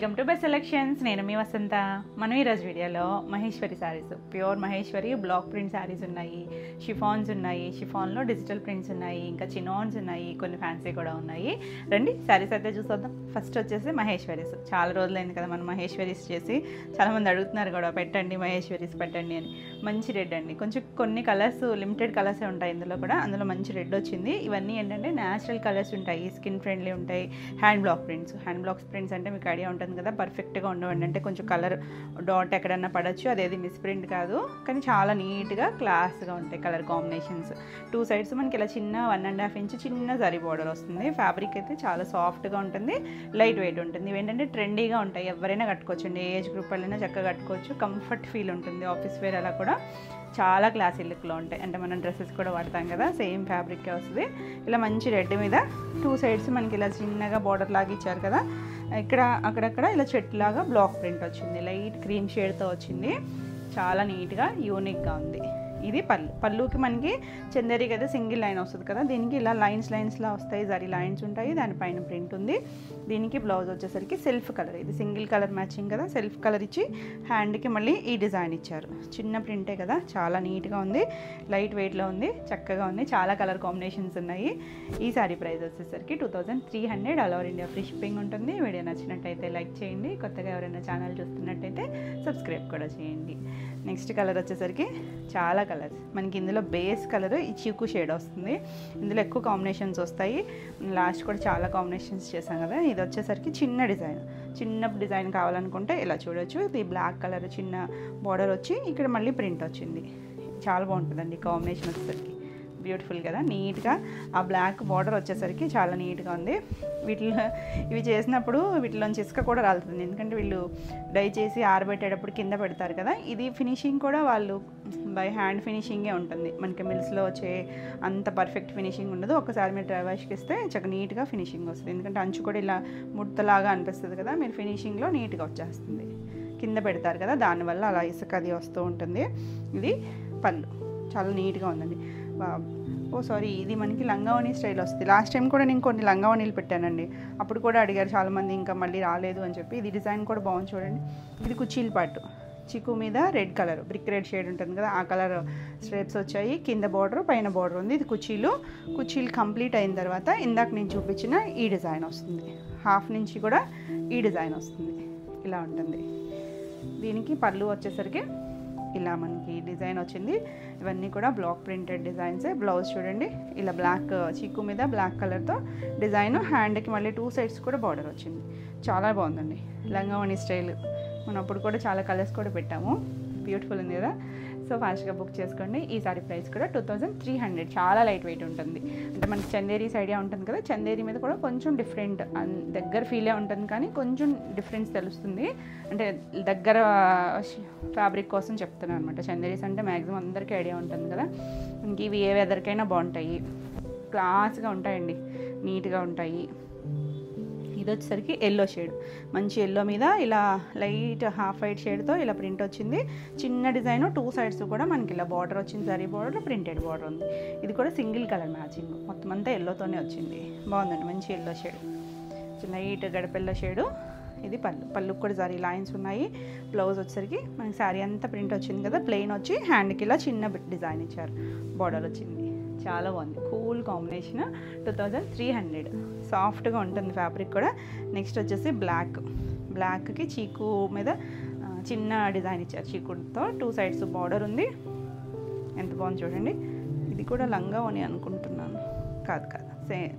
Welcome to best selections. నేను మీ వసంత. మనం ఈరోజు వీడియోలో Maheshwari sarees, pure Maheshwari block print sarees ఉన్నాయి, షిఫాన్స్ ఉన్నాయి, షిఫాన్లో డిజిటల్ ప్రింట్స్ ఉన్నాయి, ఇంకా చినాన్స్ ఉన్నాయి, కొన్ని ఫ్యాన్సీ కూడా ఉన్నాయి. రండి శారీస్ అయితే చూసొద్దాం. ఫస్ట్ వచ్చేసి మహేశ్వరీస్. చాలా రోజులైంది కదా మనం మహేశ్వరీస్ చేసి. చాలామంది అడుగుతున్నారు కూడా పెట్టండి మహేశ్వరీస్ పెట్టండి అని. మంచి రెడ్ అండి, కొంచెం కొన్ని కలర్స్ లిమిటెడ్ కలర్సే ఉంటాయి ఇందులో కూడా. అందులో మంచి రెడ్ వచ్చింది. ఇవన్నీ ఏంటంటే న్యాచురల్ కలర్స్ ఉంటాయి, స్కిన్ ఫ్రెండ్లీ ఉంటాయి. Hand block prints. Hand block prints అంటే మీకు ఐడియా ఉంటుంది కదా, పర్ఫెక్ట్గా ఉండవండి. అంటే కొంచెం కలర్ డాట్ ఎక్కడన్నా పడచ్చు, అదేది మిస్ ప్రింట్ కాదు, కానీ చాలా నీట్గా క్లాస్గా ఉంటాయి కలర్ కాంబినేషన్స్. టూ సైడ్స్ మనకి ఇలా చిన్న 1.5 ఇంచ్ చిన్న జరీ బార్డర్ వస్తుంది. ఫ్యాబ్రిక్ అయితే చాలా సాఫ్ట్గా ఉంటుంది, లైట్ వెయిట్ ఉంటుంది. ఇవేంటంటే ట్రెండీగా ఉంటాయి, ఎవరైనా కట్టుకోవచ్చు అండి, ఏజ్ గ్రూప్ వాళ్ళైనా చక్కగా కట్టుకోవచ్చు. కంఫర్ట్ ఫీల్ ఉంటుంది, ఆఫీస్ వేర్ అలా కూడా చాలా క్లాసీ లుక్లో ఉంటాయి. అంటే మనం డ్రెస్సెస్ కూడా వాడతాం కదా, సేమ్ ఫ్యాబ్రిక్కే వస్తుంది. ఇలా మంచి రెడ్ మీద టూ సైడ్స్ మనకి ఇలా చిన్నగా బార్డర్ లాగా ఇచ్చారు కదా, ఇక్కడ అక్కడక్కడ ఇలా చెట్టులాగా బ్లాక్ ప్రింట్ వచ్చింది, లైట్ క్రీమ్ షేడ్తో వచ్చింది. చాలా నీట్గా యూనిక్గా ఉంది. ఇది పళ్ళుకి మనకి చందేరి కదా సింగిల్ లైన్ వస్తుంది కదా, దీనికి ఇలా లైన్స్లా వస్తాయి, జరీ లైన్స్ ఉంటాయి, దానిపైన ప్రింట్ ఉంది. దీనికి బ్లౌజ్ వచ్చేసరికి సెల్ఫ్ కలర్, ఇది సింగిల్ కలర్ మ్యాచింగ్ కదా, సెల్ఫ్ కలర్ ఇచ్చి హ్యాండ్కి మళ్ళీ ఈ డిజైన్ ఇచ్చారు. చిన్న ప్రింటే కదా, చాలా నీట్గా ఉంది, లైట్ వెయిట్లో ఉంది, చక్కగా ఉంది. చాలా కలర్ కాంబినేషన్స్ ఉన్నాయి. ఈ సారీ ప్రైస్ వచ్చేసరికి 2300. All over India free shipping ఉంటుంది. వీడియో నచ్చినట్టయితే లైక్ చేయండి, కొత్తగా ఎవరైనా ఛానల్ చూస్తున్నట్టయితే సబ్స్క్రైబ్ కూడా చేయండి. నెక్స్ట్ కలర్ వచ్చేసరికి చాలా కలర్స్ మనకి ఇందులో బేస్ కలర్ ఈ చీకు షేడ్ వస్తుంది. ఇందులో ఎక్కువ కాంబినేషన్స్ వస్తాయి, లాస్ట్ కూడా చాలా కాంబినేషన్స్ చేశాం కదా. ఇది వచ్చేసరికి చిన్న డిజైన్ కావాలనుకుంటే ఇలా చూడొచ్చు. ఇది బ్లాక్ కలర్ చిన్న బార్డర్ వచ్చి ఇక్కడ మళ్ళీ ప్రింట్ వచ్చింది. చాలా బాగుంటుందండి కాంబినేషన్ వచ్చేసరికి, బ్యూటిఫుల్ కదా. నీట్గా ఆ బ్లాక్ బార్డర్ వచ్చేసరికి చాలా నీట్గా ఉంది. ఇవి చేసినప్పుడు వీటిలోంచి ఇసుక కూడా రాలుతుంది, ఎందుకంటే వీళ్ళు డై చేసి ఆరబెట్టేటప్పుడు కింద పెడతారు కదా. ఇది ఫినిషింగ్ కూడా వాళ్ళు బై హ్యాండ్ ఫినిషింగే ఉంటుంది, మనకి మిల్స్లో వచ్చే అంత పర్ఫెక్ట్ ఫినిషింగ్ ఉండదు. ఒకసారి మీరు డ్రై వాష్కి ఇస్తే చక్కగా నీట్గా ఫినిషింగ్ వస్తుంది, ఎందుకంటే అంచు కూడా ఇలా ముడతలాగా అనిపిస్తుంది కదా, మీరు ఫినిషింగ్లో నీట్గా వచ్చేస్తుంది. కింద పెడతారు కదా, దానివల్ల అలా ఇసుక అది వస్తూ ఉంటుంది. ఇది పళ్ళు చాలా నీట్గా ఉందండి. ఇది మనకి లంగావణి స్టైల్ వస్తుంది. లాస్ట్ టైం కూడా నేను కొన్ని లంగావణీలు పెట్టానండి, అప్పుడు కూడా అడిగారు చాలామంది, ఇంకా మళ్ళీ రాలేదు అని చెప్పి. ఇది డిజైన్ కూడా బాగుంది చూడండి. ఇది కుచ్చీలు పాటు, చిక్కు మీద red colour, brick red shade ఉంటుంది కదా, ఆ కలర్ స్ట్రేప్స్ వచ్చాయి. కింద బార్డర్ పైన బార్డర్ ఉంది. ఇది కుచ్చీలు కంప్లీట్ అయిన తర్వాత ఇందాక నేను చూపించిన ఈ డిజైన్ వస్తుంది. హాఫ్ నుంచి కూడా ఈ డిజైన్ వస్తుంది, ఇలా ఉంటుంది. దీనికి పళ్ళు వచ్చేసరికి ఇలా మనకి డిజైన్ వచ్చింది. ఇవన్నీ కూడా బ్లాక్ ప్రింటెడ్ డిజైన్సే. బ్లౌజ్ చూడండి, ఇలా బ్లాక్ చిక్కు మీద బ్లాక్ కలర్తో డిజైన్, హ్యాండ్కి మళ్ళీ టూ సైడ్స్ కూడా బార్డర్ వచ్చింది. చాలా బాగుందండి లంగావణి స్టైల్. మనం అప్పుడు కూడా చాలా కలర్స్ కూడా పెట్టాము, బ్యూటిఫుల్ ఉంది కదా. సో ఫాస్ట్గా బుక్ చేసుకోండి. ఈ సారీ ప్రైస్ కూడా 2300. చాలా లైట్ వెయిట్ ఉంటుంది. అంటే మనకి చందేరీస్ ఐడియా ఉంటుంది కదా, చందేరీ మీద కూడా కొంచెం డిఫరెంట్, దగ్గర ఫీలే ఉంటుంది కానీ కొంచెం డిఫరెన్స్ తెలుస్తుంది. అంటే దగ్గర ఫ్యాబ్రిక్ కోసం చెప్తున్నాను అనమాట. చందేరీస్ అంటే మ్యాక్సిమం అందరికీ ఐడియా ఉంటుంది కదా, ఇంక ఇవి ఏ వెదర్కైనా బాగుంటాయి, క్లాస్గా ఉంటాయండి, నీట్గా ఉంటాయి. ఇది వచ్చేసరికి ఎల్లో షేడ్, మంచి ఎల్లో మీద ఇలా లైట్ హాఫ్ వైట్ షేడ్తో ఇలా ప్రింట్ వచ్చింది. చిన్న డిజైన్, టూ సైడ్స్ కూడా మనకి ఇలా బార్డర్ వచ్చింది, జరీ బార్డర్, ప్రింటెడ్ బార్డర్ ఉంది. ఇది కూడా సింగిల్ కలర్ మ్యాచింగ్, మొత్తం అంతా ఎల్లోతోనే వచ్చింది. బాగుందండి, మంచి ఎల్లో షేడ్, లైట్ గడపెల్లో షేడు. ఇది పళ్ళుకి కూడా జరీ లైన్స్ ఉన్నాయి. బ్లౌజ్ వచ్చేసరికి మనకి శారీ అంతా ప్రింట్ వచ్చింది కదా, ప్లెయిన్ వచ్చి హ్యాండ్కి ఇలా చిన్న డిజైన్ ఇచ్చారు, బార్డర్ వచ్చింది. చాలా బాగుంది, కూల్ కాంబినేషన్. 2300. సాఫ్ట్గా ఉంటుంది ఫ్యాబ్రిక్ కూడా. నెక్స్ట్ వచ్చేసి బ్లాక్కి చీకు మీద చిన్న డిజైన్ ఇచ్చారు, చీకుతో టూ సైడ్స్ బార్డర్ ఉంది. ఎంత బాగుంది చూడండి. ఇది కూడా లంగావోని అనుకుంటున్నాను, కాదు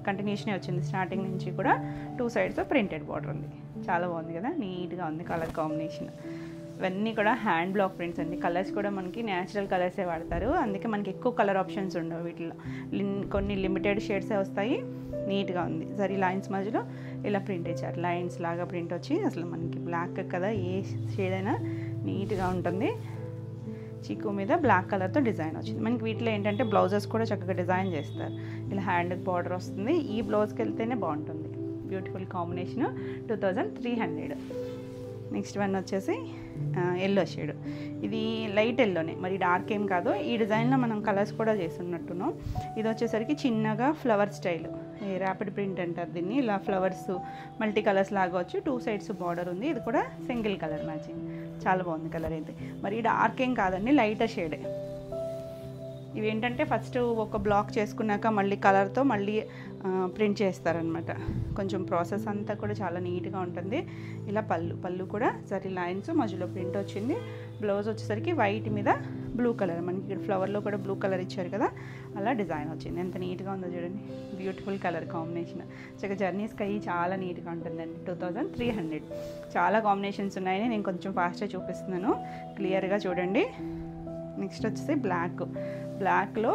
కంటిన్యూషనే వచ్చింది. స్టార్టింగ్ నుంచి కూడా టూ సైడ్స్ ప్రింటెడ్ బార్డర్ ఉంది. చాలా బాగుంది కదా, నీట్గా ఉంది కలర్ కాంబినేషన్. ఇవన్నీ కూడా హ్యాండ్ బ్లాక్ ప్రింట్స్ అండి. కలర్స్ కూడా మనకి న్యాచురల్ కలర్సే వాడతారు, అందుకే మనకి ఎక్కువ కలర్ ఆప్షన్స్ ఉండవు వీటిలో. కొన్ని లిమిటెడ్ షేడ్సే వస్తాయి. నీట్గా ఉంది, జరీ లైన్స్ మధ్యలో ఇలా ప్రింట్ ఇచ్చారు, లైన్స్ లాగా ప్రింట్ వచ్చి. అసలు మనకి బ్లాక్ కదా, ఏ షేడ్ అయినా నీట్గా ఉంటుంది. చిక్కు మీద బ్లాక్ కలర్తో డిజైన్ వచ్చింది. మనకి వీటిలో ఏంటంటే బ్లౌజెస్ కూడా చక్కగా డిజైన్ చేస్తారు. ఇలా హ్యాండ్కి బార్డర్ వస్తుంది. ఈ బ్లౌజ్కి వెళ్తేనే బాగుంటుంది. Beautiful combination. 2300. నెక్స్ట్ వన్ వచ్చేసి ఎల్లో షేడ్. ఇది లైట్ ఎల్లోనే, మరి డార్క్ ఏం కాదు. ఈ డిజైన్లో మనం కలర్స్ కూడా చేస్తున్నట్టున్నాం. ఇది వచ్చేసరికి చిన్నగా ఫ్లవర్ స్టైల్, ర్యాపిడ్ ప్రింట్ అంటారు దీన్ని. ఇలా ఫ్లవర్స్ మల్టీ కలర్స్ లాగా వచ్చి 2 సైడ్స్ బార్డర్ ఉంది. ఇది కూడా సింగిల్ కలర్ మ్యాచింగ్, చాలా బాగుంది కలర్ అయితే. మరి డార్క్ ఏం కాదండి, లైటర్ షేడే. ఇవి ఏంటంటే ఫస్ట్ ఒక బ్లాక్ చేసుకున్నాక మళ్ళీ కలర్తో మళ్ళీ ప్రింట్ చేస్తారనమాట. కొంచెం ప్రాసెస్ అంతా కూడా చాలా నీట్గా ఉంటుంది. ఇలా పళ్ళు కూడా సరి లైన్స్ మధ్యలో ప్రింట్ వచ్చింది. బ్లౌజ్ వచ్చేసరికి వైట్ మీద బ్లూ కలర్, మనకి ఇక్కడ ఫ్లవర్లో కూడా బ్లూ కలర్ ఇచ్చారు కదా, అలా డిజైన్ వచ్చింది. ఎంత నీట్గా ఉందో చూడండి, బ్యూటిఫుల్ కలర్ కాంబినేషన్. చక్కగా జర్నీస్కి అయ్యి చాలా నీట్గా ఉంటుందండి. 2300. చాలా కాంబినేషన్స్ ఉన్నాయని నేను కొంచెం ఫాస్ట్గా చూపిస్తున్నాను, క్లియర్గా చూడండి. నెక్స్ట్ వచ్చేసి బ్లాక్లో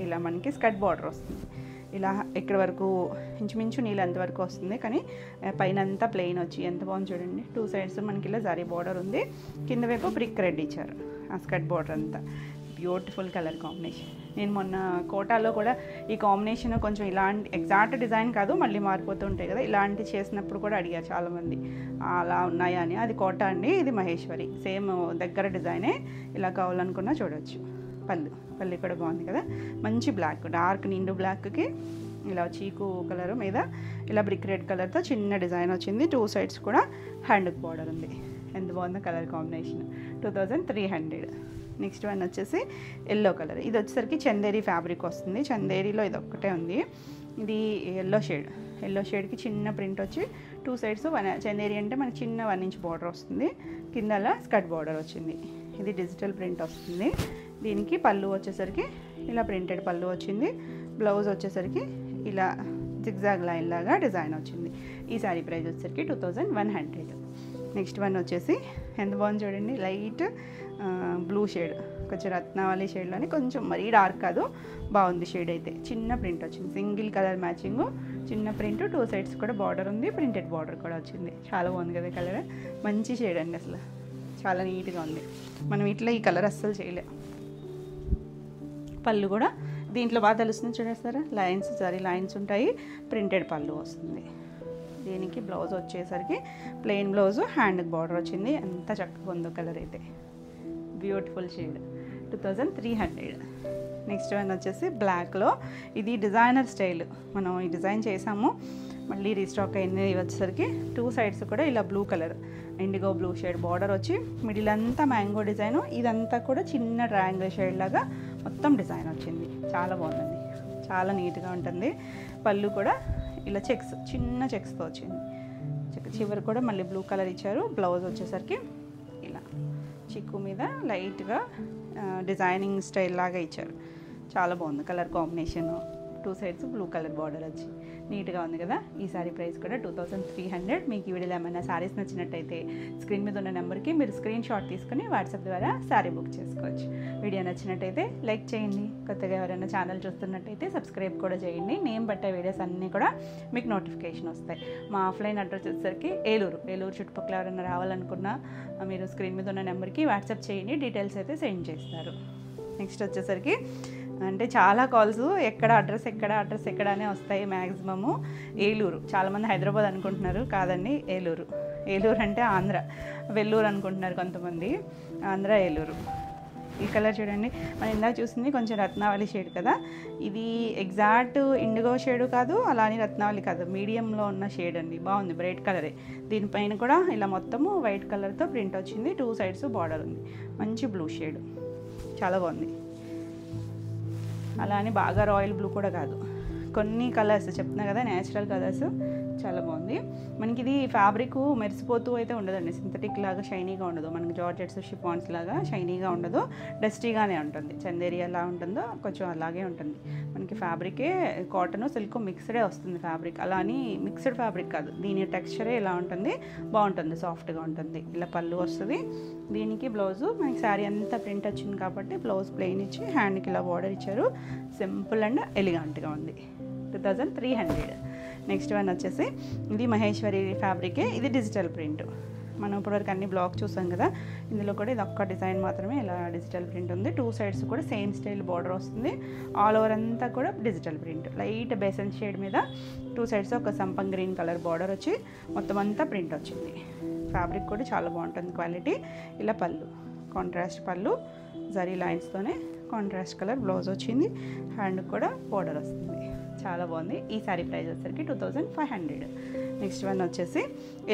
ఇలా మనకి స్కర్ట్ బార్డర్ వస్తుంది. ఇలా ఇక్కడ వరకు ఇంచుమించు నీళ్ళంత వరకు వస్తుంది, కానీ పైన అంతా ప్లెయిన్ వచ్చి ఎంత బాగుంది చూడండి. 2 సైడ్స్ మనకి ఇలా జరీ బార్డర్ ఉంది, కింద వైపు బ్రిక్ రెడ్ ఇచ్చారు ఆ స్కర్ట్ బార్డర్ అంతా. Beautiful colour combination. నేను మొన్న కోటాలో కూడా ఈ కాంబినేషన్ కొంచెం ఇలాంటి ఎగ్జాక్ట్ డిజైన్ కాదు, మళ్ళీ మారిపోతూ ఉంటాయి కదా, ఇలాంటి చేసినప్పుడు కూడా అడిగారు చాలామంది అలా ఉన్నాయా అని. అది కోట అండి, ఇది మహేశ్వరి. సేమ్ దగ్గర డిజైనే, ఇలా కావాలనుకున్నా చూడవచ్చు. పళ్ళు కూడా బాగుంది కదా, మంచి బ్లాక్, డార్క్ నిండు బ్లాక్కి ఇలా చీకు కలర్ మీద ఇలా బ్రిక్ రెడ్ కలర్తో చిన్న డిజైన్ వచ్చింది. 2 సైడ్స్ కూడా హ్యాండ్కి బార్డర్ ఉంది. ఎంత బాగుందో కలర్ కాంబినేషన్. 2300. నెక్స్ట్ వన్ వచ్చేసి ఎల్లో కలర్. ఇది వచ్చేసరికి చందేరి ఫ్యాబ్రిక్ వస్తుంది. చందేరిలో ఇది ఒక్కటే ఉంది. ఇది ఎల్లో షేడ్కి చిన్న ప్రింట్ వచ్చి 2 సైడ్స్ చందేరి అంటే మనకి చిన్న 1 ఇంచ్ బార్డర్ వస్తుంది. కింద అలా స్కర్ట్ బార్డర్ వచ్చింది. ఇది డిజిటల్ ప్రింట్ వస్తుంది. దీనికి పళ్ళు వచ్చేసరికి ఇలా ప్రింటెడ్ పళ్ళు వచ్చింది. బ్లౌజ్ వచ్చేసరికి ఇలా జిగ్జాగ్ లైన్ లాగా డిజైన్ వచ్చింది. ఈ శారీ ప్రైస్ వచ్చేసరికి 2100. నెక్స్ట్ వన్ వచ్చేసి ఎంత బాగుంది చూడండి, లైట్ బ్లూ షేడ్, కొంచెం రత్నావళి షేడ్లోని, కొంచెం మరీ డార్క్ కాదు, బాగుంది షేడ్ అయితే. చిన్న ప్రింట్ వచ్చింది, సింగిల్ కలర్ మ్యాచింగ్, చిన్న ప్రింట్, 2 సైడ్స్ కూడా బార్డర్ ఉంది, ప్రింటెడ్ బార్డర్ కూడా వచ్చింది. చాలా బాగుంది కదా కలర్, మంచి షేడ్ అండి, అసలు చాలా నీట్గా ఉంది. మనం ఇట్లా ఈ కలర్ అస్సలు చేయలేం. పళ్ళు కూడా దీంట్లో బాగా తెలుస్తుంది చూడేస్తారా, లైన్స్ జరీ లైన్స్ ఉంటాయి, ప్రింటెడ్ పళ్ళు వస్తుంది. దీనికి బ్లౌజ్ వచ్చేసరికి ప్లెయిన్ బ్లౌజ్, హ్యాండ్కి బార్డర్ వచ్చింది. ఎంత చక్కగా ఉందో కలర్ అయితే, బ్యూటిఫుల్ షేడ్. 2300. నెక్స్ట్ వన్ వచ్చేసి బ్లాక్లో, ఇది డిజైనర్ స్టైల్. మనం ఈ డిజైన్ చేసాము, మళ్ళీ రీస్టాక్ అయింది. వచ్చేసరికి 2 సైడ్స్ కూడా ఇలా blue colour, IndiGo blue shade border వచ్చి మిడిల్ అంతా మ్యాంగో డిజైను, ఇదంతా కూడా చిన్న ట్రయాంగిల్ షేడ్ లాగా మొత్తం డిజైన్ వచ్చింది. చాలా బాగుందండి, చాలా నీట్గా ఉంటుంది. పళ్ళు కూడా ఇలా చెక్స్, చిన్న చెక్స్తో వచ్చింది. చివరి కూడా మళ్ళీ బ్లూ కలర్ ఇచ్చారు. బ్లౌజ్ వచ్చేసరికి ఇలా చిక్కు మీద లైట్గా డిజైనింగ్ స్టైల్ లాగా ఇచ్చారు. చాలా బాగుంది colour combination. 2 sides blue colour border వచ్చి నీట్గా ఉంది కదా. ఈ సారీ ప్రైస్ కూడా 2300. మీకు ఈ వీడియోలో ఏమైనా సారీస్ నచ్చినట్టయితే స్క్రీన్ మీద ఉన్న నెంబర్కి మీరు స్క్రీన్ షాట్ తీసుకుని వాట్సాప్ ద్వారా సారీ బుక్ చేసుకోవచ్చు. వీడియో నచ్చినట్టయితే లైక్ చేయండి. కొత్తగా ఎవరైనా ఛానల్ చూస్తున్నట్టయితే సబ్స్క్రైబ్ కూడా చేయండి. నేను పట్టే వీడియోస్ అన్నీ కూడా మీకు నోటిఫికేషన్ వస్తాయి. మా ఆఫ్లైన్ అడ్రస్ వచ్చేసరికి ఏలూరు చుట్టుపక్కల ఎవరైనా రావాలనుకున్నా మీరు స్క్రీన్ మీద ఉన్న నెంబర్కి వాట్సాప్ చేయండి, డీటెయిల్స్ అయితే సెండ్ చేస్తారు. నెక్స్ట్ వచ్చేసరికి అంటే చాలా కాల్స్ ఎక్కడ అడ్రస్ ఎక్కడ అనే వస్తాయి మ్యాక్సిమము. ఏలూరు, చాలామంది హైదరాబాద్ అనుకుంటున్నారు, కాదండి ఏలూరు అంటే ఆంధ్ర, వెల్లూరు అనుకుంటున్నారు కొంతమంది, ఆంధ్ర ఏలూరు. ఈ కలర్ చూడండి, మనం ఇందాక చూసింది కొంచెం రత్నావళి షేడ్ కదా, ఇది ఎగ్జాక్ట్ ఇండిగో షేడ్ కాదు, అలానే రత్నావళి కాదు, మీడియంలో ఉన్న షేడ్ అండి. బాగుంది, బ్రైట్ కలరే. దీనిపైన కూడా ఇలా మొత్తము వైట్ కలర్తో ప్రింట్ వచ్చింది. 2 సైడ్స్ బార్డర్ ఉంది, మంచి బ్లూ షేడ్, చాలా బాగుంది. అలానే బాగా రాయల్ బ్లూ కూడా కాదు, కొన్ని కలర్స్ చెప్తున్నా కదా, న్యాచురల్ కలర్స్, చాలా బాగుంది. మనకి ఇది ఫ్యాబ్రిక్ మెరిసిపోతూ అయితే ఉండదండి, సింథటిక్ లాగా షైనీగా ఉండదు, మనకి జార్జెట్స్ షిఫాన్స్ లాగా షైనీగా ఉండదు, డస్టీగానే ఉంటుంది. చందేరి ఎలా ఉంటుందో కొంచెం అలాగే ఉంటుంది. మనకి ఫ్యాబ్రికే కాటన్ సిల్క్ మిక్స్డే వస్తుంది ఫ్యాబ్రిక్, అలా అని మిక్స్డ్ ఫ్యాబ్రిక్ కాదు, దీని టెక్స్చరే ఇలా ఉంటుంది, బాగుంటుంది, సాఫ్ట్గా ఉంటుంది. ఇలా పళ్ళు వస్తుంది. దీనికి బ్లౌజు మనకి శారీ అంతా ప్రింట్ వచ్చింది కాబట్టి బ్లౌజ్ ప్లెయిన్ ఇచ్చి హ్యాండ్కి ఇలా బార్డర్ ఇచ్చారు. సింపుల్ అండ్ ఎలిగెంట్గా ఉంది. 2300. నెక్స్ట్ వన్ వచ్చేసి ఇది మహేశ్వరి ఫ్యాబ్రికే, ఇది డిజిటల్ ప్రింట్. మనం ఇప్పటివరకు అన్ని బ్లాక్ చూసాం కదా, ఇందులో కూడా ఇది ఒక్క డిజైన్ మాత్రమే ఇలా డిజిటల్ ప్రింట్ ఉంది. 2 సైడ్స్ కూడా సేమ్ స్టైల్ బార్డర్ వస్తుంది. ఆల్ ఓవర్ అంతా కూడా digital print, light besan shade మీద 2 సైడ్స్ ఒక సంపంగ్ గ్రీన్ కలర్ బార్డర్ వచ్చి మొత్తం అంతా ప్రింట్ వచ్చింది. ఫ్యాబ్రిక్ కూడా చాలా బాగుంటుంది క్వాలిటీ. ఇలా పళ్ళు, కాంట్రాస్ట్ పళ్ళు, జరీ లైన్స్తోనే కాంట్రాస్ట్ కలర్ బ్లౌజ్ వచ్చింది, హ్యాండ్ కూడా బోర్డర్ వస్తుంది. చాలా బాగుంది. ఈ శారీ ప్రైస్ వచ్చేసరికి 2500. నెక్స్ట్ వన్ వచ్చేసి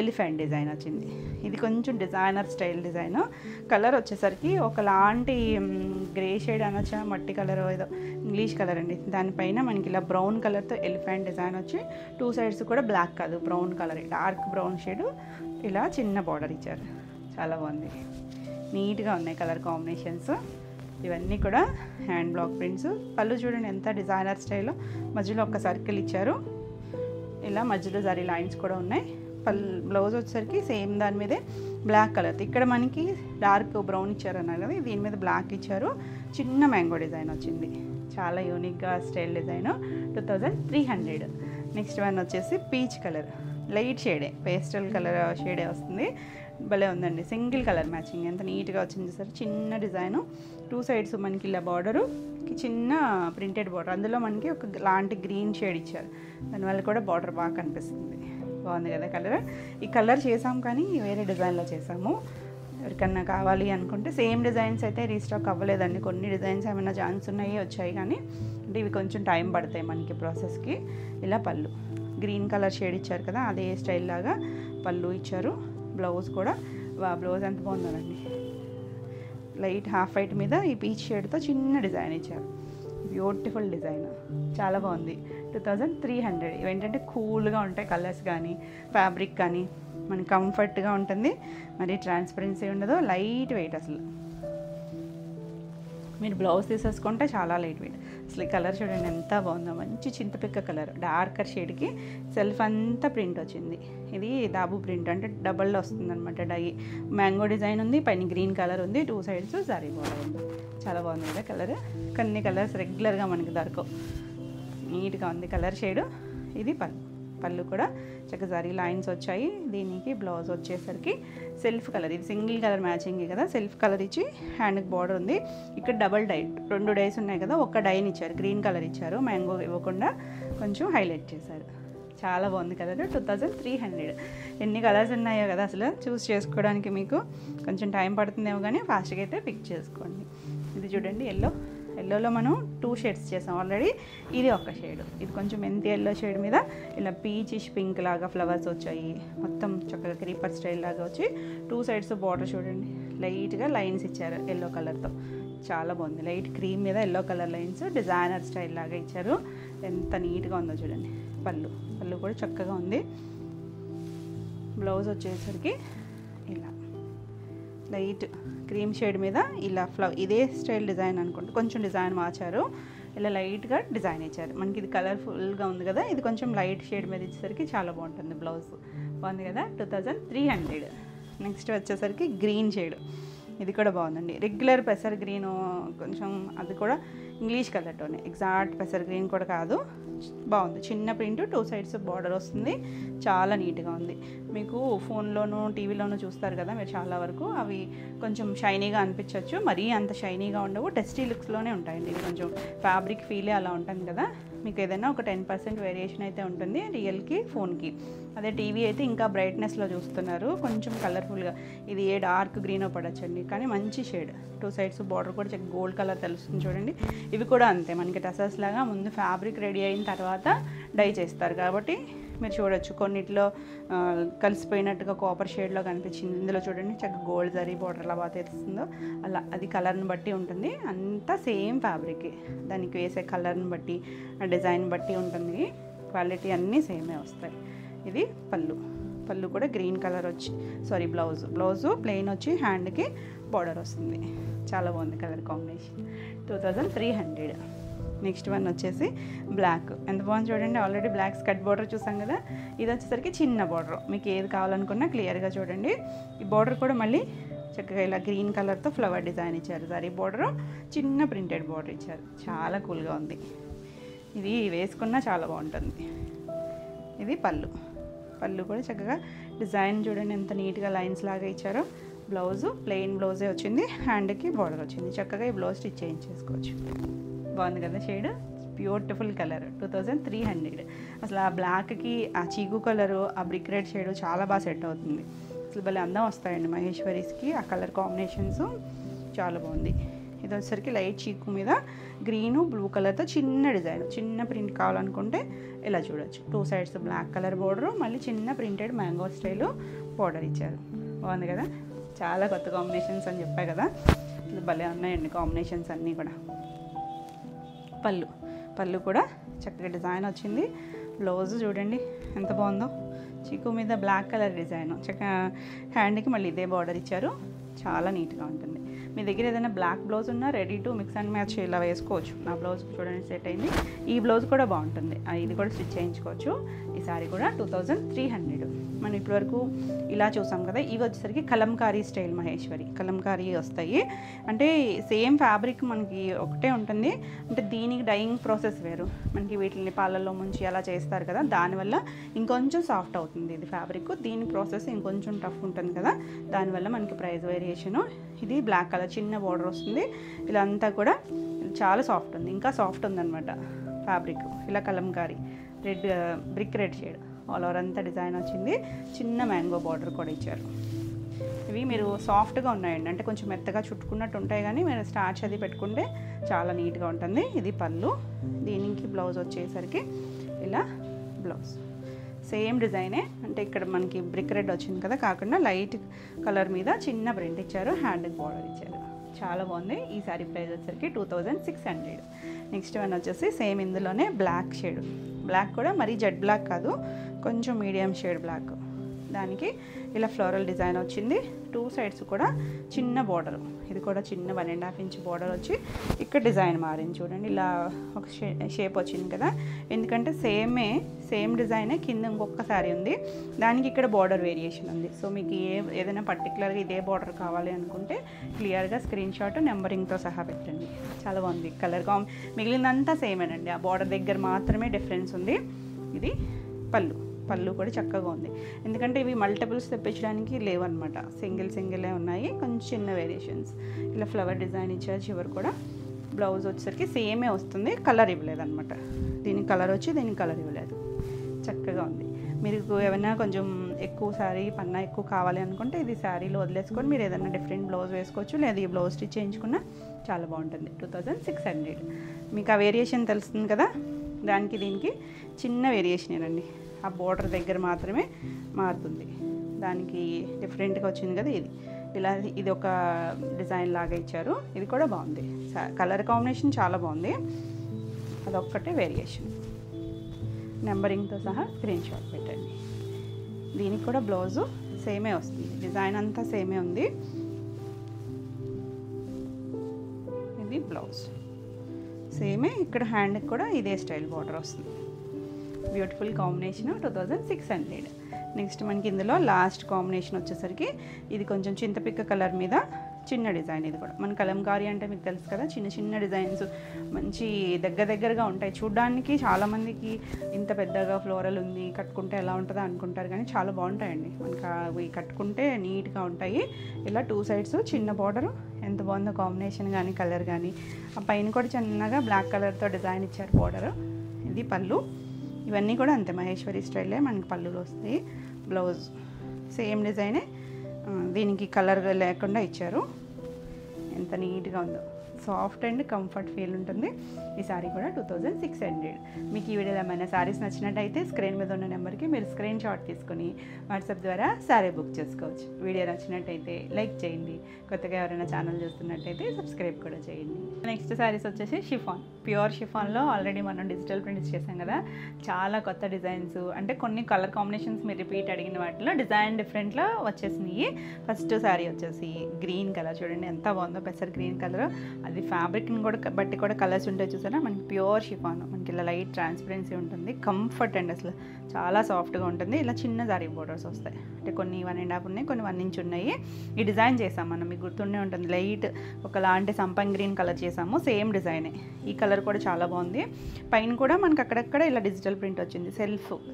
ఎలిఫెంట్ డిజైన్ వచ్చింది. ఇది కొంచెం డిజైనర్ స్టైల్ డిజైన్. కలర్ వచ్చేసరికి ఒకలాంటి గ్రే షేడ్ అనొచ్చా, మట్టి కలర్ ఏదో ఇంగ్లీష్ కలర్ అండి. దానిపైన మనకి ఇలా బ్రౌన్ కలర్తో ఎలిఫెంట్ డిజైన్ వచ్చి 2 సైడ్స్ కూడా బ్లాక్ కాదు, brown colour, dark brown shade, ఇలా చిన్న బార్డర్ ఇచ్చారు. చాలా బాగుంది, నీట్గా ఉన్నాయి కలర్ కాంబినేషన్స్. ఇవన్నీ కూడా హ్యాండ్ బ్లాక్ ప్రింట్స్. పళ్ళు చూడండి ఎంత డిజైనర్ స్టైల్లో, మధ్యలో ఒక సర్కిల్ ఇచ్చారు, ఇలా మధ్యలో జరీ లైన్స్ కూడా ఉన్నాయి. బ్లౌజ్ వచ్చేసరికి సేమ్ దాని మీదే బ్లాక్ కలర్, ఇక్కడ మనకి డార్క్ బ్రౌన్ ఇచ్చారు అన్నారు కదా, దీని మీద బ్లాక్ ఇచ్చారు. చిన్న మ్యాంగో డిజైన్ వచ్చింది, చాలా యూనిక్గా స్టైల్ డిజైన్. 2300. నెక్స్ట్ వన్ వచ్చేసి పీచ్ కలర్, లైట్ షేడే, పేస్టల్ కలర్ షేడే వస్తుంది. భలే ఉందండి, సింగిల్ కలర్ మ్యాచింగ్ ఎంత నీట్గా వచ్చింది సార్. చిన్న డిజైను, 2 సైడ్స్ మనకి ఇలా బార్డరు, చిన్న ప్రింటెడ్ బార్డర్, అందులో మనకి ఒక లాంటి గ్రీన్ షేడ్ ఇచ్చారు, దానివల్ల కూడా బార్డర్ బాగా కనిపిస్తుంది. బాగుంది కదా కలర్. ఈ కలర్ చేసాం కానీ వేరే డిజైన్లో చేసాము. ఎవరికన్నా కావాలి అనుకుంటే సేమ్ డిజైన్స్ అయితే రీస్టాక్ అవ్వలేదండి, కొన్ని డిజైన్స్ ఏమైనా ఛాన్స్ ఉన్నాయి వచ్చాయి, కానీ అంటే ఇవి కొంచెం టైం పడతాయి మనకి ప్రాసెస్కి. ఇలా పళ్ళు గ్రీన్ కలర్ షేడ్ ఇచ్చారు కదా, అదే స్టైల్ లాగా పళ్ళు ఇచ్చారు. బ్లౌజ్ కూడా బ్లౌజ్ ఎంత బాగుందండి, లైట్ హాఫ్ వైట్ మీద ఈ పీచ్ షేడ్తో చిన్న డిజైన్ ఇచ్చారు. బ్యూటిఫుల్ డిజైన్, చాలా బాగుంది. 2300. ఇవేంటంటే కూల్గా ఉంటాయి కలర్స్ కానీ ఫ్యాబ్రిక్ కానీ, మనకి కంఫర్ట్గా ఉంటుంది, మరి ట్రాన్స్పరెన్సీ ఉండదు, లైట్ వెయిట్. అసలు మీరు బ్లౌజ్ తీసేసుకుంటే చాలా లైట్ వెయిట్. అసలు ఈ కలర్ చూడండి ఎంత బాగుందో, మంచి చింతపిక్క కలర్, డార్కర్ షేడ్కి సెల్ఫ్ అంతా ప్రింట్ వచ్చింది. ఇది దాబు ప్రింట్ అంటే డబల్లో వస్తుంది అనమాట. మ్యాంగో డిజైన్ ఉంది, పైన గ్రీన్ కలర్ ఉంది, 2 సైడ్స్ జరీ బోర్డర్ ఉంది. చాలా బాగుంది కదా కలర్. కొన్ని కలర్స్ రెగ్యులర్గా మనకి దొరకవు, నీట్గా ఉంది కలర్ షేడ్. ఇది పళ్ళు కూడా చక్కగా జరీ లైన్స్ వచ్చాయి. దీనికి బ్లౌజ్ వచ్చేసరికి సెల్ఫ్ కలర్, ఇది సింగిల్ కలర్ మ్యాచింగ్ కదా, సెల్ఫ్ కలర్ ఇచ్చి హ్యాండ్కి బార్డర్ ఉంది. ఇక్కడ డబల్ డై, 2 డైస్ ఉన్నాయి కదా, ఒక డైని ఇచ్చారు, గ్రీన్ కలర్ ఇచ్చారు, మ్యాంగో ఇవ్వకుండా కొంచెం హైలైట్ చేశారు. చాలా బాగుంది కలర్. 2300. ఎన్ని కలర్స్ ఉన్నాయో కదా, అసలు చూస్ చేసుకోవడానికి మీకు కొంచెం టైం పడుతుందేమో, కానీ ఫాస్ట్గా అయితే పిక్ చేసుకోండి. ఇది చూడండి ఎల్లోలో మనం 2 షేడ్స్ చేసాం ఆల్రెడీ, ఇది ఒక షేడ్, ఇది కొంచెం మెంతి ఎల్లో షేడ్ మీద ఇలా పీచిష్ పింక్ లాగా ఫ్లవర్స్ వచ్చాయి, మొత్తం చక్కగా క్రీపర్ స్టైల్ లాగా వచ్చి 2 సైడ్స్ బార్డర్ చూడండి, లైట్గా లైన్స్ ఇచ్చారు ఎల్లో కలర్తో. చాలా బాగుంది, లైట్ క్రీమ్ మీద yellow colour lines, designer style లాగా ఇచ్చారు. ఎంత నీట్గా ఉందో చూడండి. పళ్ళు కూడా చక్కగా ఉంది. బ్లౌజ్ వచ్చేసరికి ఇలా లైట్ క్రీమ్ షేడ్ మీద ఇలా ఇదే స్టైల్ డిజైన్ అనుకుంటే కొంచెం డిజైన్ మార్చారు, ఇలా లైట్గా డిజైన్ ఇచ్చారు. మనకి ఇది కలర్ఫుల్గా ఉంది కదా, ఇది కొంచెం లైట్ షేడ్ మీద ఇచ్చేసరికి చాలా బాగుంటుంది. బ్లౌజ్ బాగుంది కదా. 2300. నెక్స్ట్ వచ్చేసరికి గ్రీన్ షేడ్, ఇది కూడా బాగుందండి. రెగ్యులర్ పెసర్ గ్రీను, కొంచెం అది కూడా ఇంగ్లీష్ కలర్తోనే, ఎగ్జాక్ట్ పెసర్ గ్రీన్ కూడా కాదు, బాగుంది. చిన్న ప్రింట్, 2 సైడ్స్ బార్డర్ వస్తుంది, చాలా నీట్గా ఉంది. మీకు ఫోన్లోనూ టీవీలోనూ చూస్తారు కదా మీరు చాలా వరకు, అవి కొంచెం షైనీగా అనిపించవచ్చు, మరీ అంత షైనీగా ఉండవు, టెస్టీ లుక్స్లోనే ఉంటాయండి. ఇది కొంచెం ఫ్యాబ్రిక్ ఫీలే అలా ఉంటుంది కదా, మీకు ఏదైనా ఒక 10% వేరియేషన్ అయితే ఉంటుంది రియల్కి ఫోన్కి. అదే టీవీ అయితే ఇంకా బ్రైట్నెస్లో చూస్తున్నారు, కొంచెం కలర్ఫుల్గా. ఇది ఏ డార్క్ గ్రీనో పడచ్చండి, కానీ మంచి షేడ్. 2 సైడ్స్ బార్డర్ కూడా చెక్ గోల్డ్ కలర్ తెలుస్తుంది చూడండి. ఇవి కూడా అంతే, మనకి టసల్స్ లాగా ముందు ఫ్యాబ్రిక్ రెడీ అయిన తర్వాత డై చేస్తారు కాబట్టి మీరు చూడొచ్చు. కొన్నిట్లో కలిసిపోయినట్టుగా కాపర్ షేడ్లో కనిపించింది, ఇందులో చూడండి చక్కగా గోల్డ్ జరీ బార్డర్ ఎలా బాగా తెలుస్తుందో అలా. అది కలర్ని బట్టి ఉంటుంది, అంతా సేమ్ ఫ్యాబ్రిక్, దానికి వేసే కలర్ని బట్టి డిజైన్ బట్టి ఉంటుంది, క్వాలిటీ అన్నీ సేమే వస్తాయి. ఇది పళ్ళు కూడా గ్రీన్ కలర్ వచ్చి, సారీ బ్లౌజు ప్లెయిన్ వచ్చి హ్యాండ్కి బార్డర్ వస్తుంది. చాలా బాగుంది కలర్ కాంబినేషన్. 2300. నెక్స్ట్ వన్ వచ్చేసి బ్లాక్, ఎంత బాగుంది చూడండి. ఆల్రెడీ బ్లాక్ స్కర్ట్ బార్డర్ చూసాం కదా, ఇది వచ్చేసరికి చిన్న బార్డర్. మీకు ఏది కావాలనుకున్నా క్లియర్గా చూడండి. ఈ బార్డర్ కూడా మళ్ళీ చక్కగా ఇలా గ్రీన్ కలర్తో ఫ్లవర్ డిజైన్ ఇచ్చారు, జరీ బార్డరు, చిన్న ప్రింటెడ్ బార్డర్ ఇచ్చారు. చాలా కూల్గా ఉంది, ఇది వేసుకున్నా చాలా బాగుంటుంది. ఇది పళ్ళు కూడా చక్కగా డిజైన్ చూడండి ఎంత నీట్గా లైన్స్ లాగా ఇచ్చారో. బ్లౌజు ప్లెయిన్ బ్లౌజే వచ్చింది, హ్యాండ్కి బార్డర్ వచ్చింది. చక్కగా ఈ బ్లౌజ్ స్టిచ్ చేయించేసుకోవచ్చు. బాగుంది కదా షేడ్, బ్యూటిఫుల్ కలర్. 2300. అసలు ఆ బ్లాక్కి ఆ చీకు కలరు, ఆ బ్రిక్ రెడ్ షేడ్ చాలా బాగా సెట్ అవుతుంది. అసలు భలే అందం వస్తాయండి మహేశ్వరీస్కి ఆ కలర్ కాంబినేషన్స్, చాలా బాగుంది. ఇది వచ్చేసరికి లైట్ చీకు మీద గ్రీను బ్లూ కలర్తో చిన్న డిజైన్, చిన్న ప్రింట్ కావాలనుకుంటే ఇలా చూడొచ్చు. 2 సైడ్స్ బ్లాక్ కలర్ బోర్డరు, మళ్ళీ చిన్న ప్రింటెడ్ మ్యాంగో స్టైలు బోర్డర్ ఇచ్చారు. బాగుంది కదా, చాలా కొత్త కాంబినేషన్స్ అని చెప్పాయి కదా, భలే ఉన్నాయండి కాంబినేషన్స్ అన్నీ కూడా. పళ్ళు కూడా చక్కగా డిజైన్ వచ్చింది. బ్లౌజ్ చూడండి ఎంత బాగుందో, చీకు మీద బ్లాక్ కలర్ డిజైన్, చక్కగా హ్యాండ్కి మళ్ళీ ఇదే బార్డర్ ఇచ్చారు. చాలా నీట్గా ఉంటుంది. మీ దగ్గర ఏదైనా బ్లాక్ బ్లౌజ్ ఉన్నా ready to mix and match ఇలా వేసుకోవచ్చు. నా బ్లౌజ్ చూడండి సెట్ అయింది. ఈ బ్లౌజ్ కూడా బాగుంటుంది, ఇది కూడా స్టిచ్ చేయించుకోవచ్చు. ఈ సారీ కూడా 2300. మనం ఇప్పటివరకు ఇలా చూసాం కదా, ఇవి వచ్చేసరికి కలంకారీ స్టైల్ మహేశ్వరి. కలంకారీ వస్తాయి అంటే సేమ్ ఫ్యాబ్రిక్ మనకి ఒకటే ఉంటుంది, అంటే దీనికి డైయింగ్ ప్రాసెస్ వేరు. మనకి వీటిని పాలల్లో ముంచి అలా చేస్తారు కదా, దానివల్ల ఇంకొంచెం సాఫ్ట్ అవుతుంది ఇది ఫ్యాబ్రిక్. దీని ప్రాసెస్ ఇంకొంచెం టఫ్ ఉంటుంది కదా, దానివల్ల మనకి ప్రైస్ వేరియేషను. ఇది బ్లాక్ కలర్ చిన్న బార్డర్ వస్తుంది. ఇలా అంతా కూడా చాలా సాఫ్ట్ ఉంది, ఇంకా సాఫ్ట్ ఉందన్నమాట ఫ్యాబ్రిక్. ఇలా Kalamkari red, brick red shade all over అంతా డిజైన్ వచ్చింది. చిన్న మ్యాంగో బార్డర్ కూడా ఇచ్చారు. ఇవి మీరు సాఫ్ట్గా ఉన్నాయండి, అంటే కొంచెం మెత్తగా చుట్టుకున్నట్టు ఉంటాయి, కానీ మీరు స్టార్చ్ అది పెట్టుకుంటే చాలా నీట్గా ఉంటుంది. ఇది పళ్ళు. దీనికి బ్లౌజ్ వచ్చేసరికి ఇలా బ్లౌజ్ సేమ్ డిజైనే, అంటే ఇక్కడ మనకి బ్రిక్ రెడ్ వచ్చింది కదా, కాకుండా లైట్ కలర్ మీద చిన్న ప్రింట్ ఇచ్చారు, హ్యాండ్కి బార్డర్ ఇచ్చారు. చాలా బాగుంది. ఈ సారీ ప్రైస్ వచ్చేసరికి 2600. నెక్స్ట్ వన్ వచ్చేసి సేమ్ ఇందులోనే బ్లాక్ షేడ్. బ్లాక్ కూడా మరీ జెడ్ బ్లాక్ కాదు, కొంచెం మీడియం షేడ్ బ్లాక్. దానికి ఇలా ఫ్లోరల్ డిజైన్ వచ్చింది. 2 సైడ్స్ కూడా చిన్న బార్డర్, ఇది కూడా చిన్న 1.5 ఇంచ్ బార్డర్ వచ్చి ఇక్కడ డిజైన్ మారింది చూడండి. ఇలా ఒక షేప్ వచ్చింది కదా, ఎందుకంటే సేమ్ డిజైనే కింద ఇంకొక శారీ ఉంది, దానికి ఇక్కడ బార్డర్ వేరియేషన్ ఉంది. సో మీకు ఏదైనా పర్టికులర్గా ఇదే బార్డర్ కావాలి అనుకుంటే క్లియర్గా స్క్రీన్ షాట్ నెంబరింగ్తో సహా పెట్టండి. చాలా బాగుంది కలర్ మిగిలినంతా సేమేనండి, ఆ బార్డర్ దగ్గర మాత్రమే డిఫరెన్స్ ఉంది. ఇది పళ్ళు కూడా చక్కగా ఉంది, ఎందుకంటే ఇవి మల్టిపుల్స్ తెప్పించడానికి లేవన్నమాట, సింగిలే ఉన్నాయి, కొంచెం చిన్న వేరియేషన్స్. ఇలా ఫ్లవర్ డిజైన్ ఇచ్చారు చివరి కూడా. బ్లౌజ్ వచ్చేసరికి సేమే వస్తుంది, కలర్ ఇవ్వలేదన్నమాట. దీనికి కలర్ వచ్చి దీనికి కలర్ ఇవ్వలేదు. చక్కగా ఉంది. మీరు ఏమైనా కొంచెం ఎక్కువ శారీ పన్నా ఎక్కువ కావాలి అనుకుంటే ఇది శారీలో వదిలేసుకొని మీరు ఏదైనా డిఫరెంట్ బ్లౌజ్ వేసుకోవచ్చు, లేదా ఈ బ్లౌజ్ స్టిచ్ చేయించుకున్నా చాలా బాగుంటుంది. 2600. మీకు ఆ వేరియేషన్ తెలుస్తుంది కదా, దానికి దీనికి చిన్న వేరియేషనేనండి, ఆ బోర్డర్ దగ్గర మాత్రమే మారుతుంది. దానికి డిఫరెంట్గా వచ్చింది కదా ఇది ఒక డిజైన్ లాగా ఇచ్చారు. ఇది కూడా బాగుంది, కలర్ కాంబినేషన్ చాలా బాగుంది. అదొక్కటే వేరియేషన్. నెంబరింగ్తో సహా స్క్రీన్ షాట్ పెట్టండి. దీనికి కూడా బ్లౌజు సేమే వస్తుంది, డిజైన్ అంతా సేమే ఉంది. ఇది బ్లౌజ్ సేమే, ఇక్కడ హ్యాండ్కి కూడా ఇదే స్టైల్ బార్డర్ వస్తుంది. Beautiful combination 2600. నెక్స్ట్ మనకి ఇందులో లాస్ట్ కాంబినేషన్ వచ్చేసరికి ఇది కొంచెం చింతపిక్క కలర్ మీద చిన్న డిజైన్. ఇది కూడా మన కలంకారీ అంటే మీకు తెలుసు కదా, చిన్న డిజైన్స్ మంచి దగ్గరగా ఉంటాయి చూడడానికి. చాలామందికి ఇంత పెద్దగా ఫ్లోరల్ ఉంది కట్టుకుంటే ఎలా ఉంటుందో అనుకుంటారు, కానీ చాలా బాగుంటాయండి మనకి అవి కట్టుకుంటే నీట్గా ఉంటాయి. ఇలా 2 సైడ్స్ చిన్న బార్డరు, ఎంత బాగుందో కాంబినేషన్ కానీ కలర్ కానీ. ఆ పైన కూడా చిన్నగా బ్లాక్ కలర్తో డిజైన్ ఇచ్చారు బార్డరు. ఇది పళ్ళు. ఇవన్నీ కూడా అంతే మహేశ్వరి స్టైలే మనకి పళ్ళులు వస్తాయి. బ్లౌజ్ సేమ్ డిజైనే, దీనికి కలర్ లేకుండా ఇచ్చారు. ఎంత నీట్గా ఉందో, సాఫ్ట్ అండ్ కంఫర్ట్ ఫీల్ ఉంటుంది. ఈ సారీ కూడా 2600. మీకు ఈ వీడియోలో ఏమైనా సారీస్ నచ్చినట్టయితే స్క్రీన్ మీద ఉన్న నెంబర్కి మీరు స్క్రీన్ షాట్ తీసుకుని వాట్సాప్ ద్వారా సారీ బుక్ చేసుకోవచ్చు. వీడియో నచ్చినట్టయితే లైక్ చేయండి, కొత్తగా ఎవరైనా ఛానల్ చూస్తున్నట్టయితే సబ్స్క్రైబ్ కూడా చేయండి. నెక్స్ట్ సారీస్ వచ్చేసి షిఫాన్, ప్యూర్ షిఫాన్లో ఆల్రెడీ మనం డిజిటల్ ప్రింట్స్ చేసాం కదా, చాలా కొత్త డిజైన్స్, అంటే కొన్ని కలర్ కాంబినేషన్స్ మీరు రిపీట్ అడిగిన వాటిలో డిజైన్ డిఫరెంట్లో వచ్చేసినాయి. ఫస్ట్ సారీ వచ్చేసి గ్రీన్ కలర్, చూడండి ఎంత బాగుందో, పెసర్ గ్రీన్ కలర్. అది ఫ్యాబ్రిక్ని కూడా బట్టి కూడా కలర్స్ ఉంటాయి చూసారా, మనకి ప్యూర్ షిఫాన్, మనకి ఇలా లైట్ ట్రాన్స్పరెన్సీ ఉంటుంది, కంఫర్ట్ అండి, అసలు చాలా సాఫ్ట్గా ఉంటుంది. ఇలా చిన్న జారీ బోర్డర్స్ వస్తాయి, అంటే కొన్ని 1.5 ఉన్నాయి, కొన్ని 1 ఇంచ్ ఉన్నాయి. ఈ డిజైన్ చేసాం మనం, మీకు గుర్తుండే ఉంటుంది, లైట్ ఒకలాంటి సంపంగ్ గ్రీన్ కలర్ చేసాము, సేమ్ డిజైనే. ఈ కలర్ కూడా చాలా బాగుంది. పైన కూడా మనకి అక్కడక్కడ ఇలా డిజిటల్ ప్రింట్ వచ్చింది,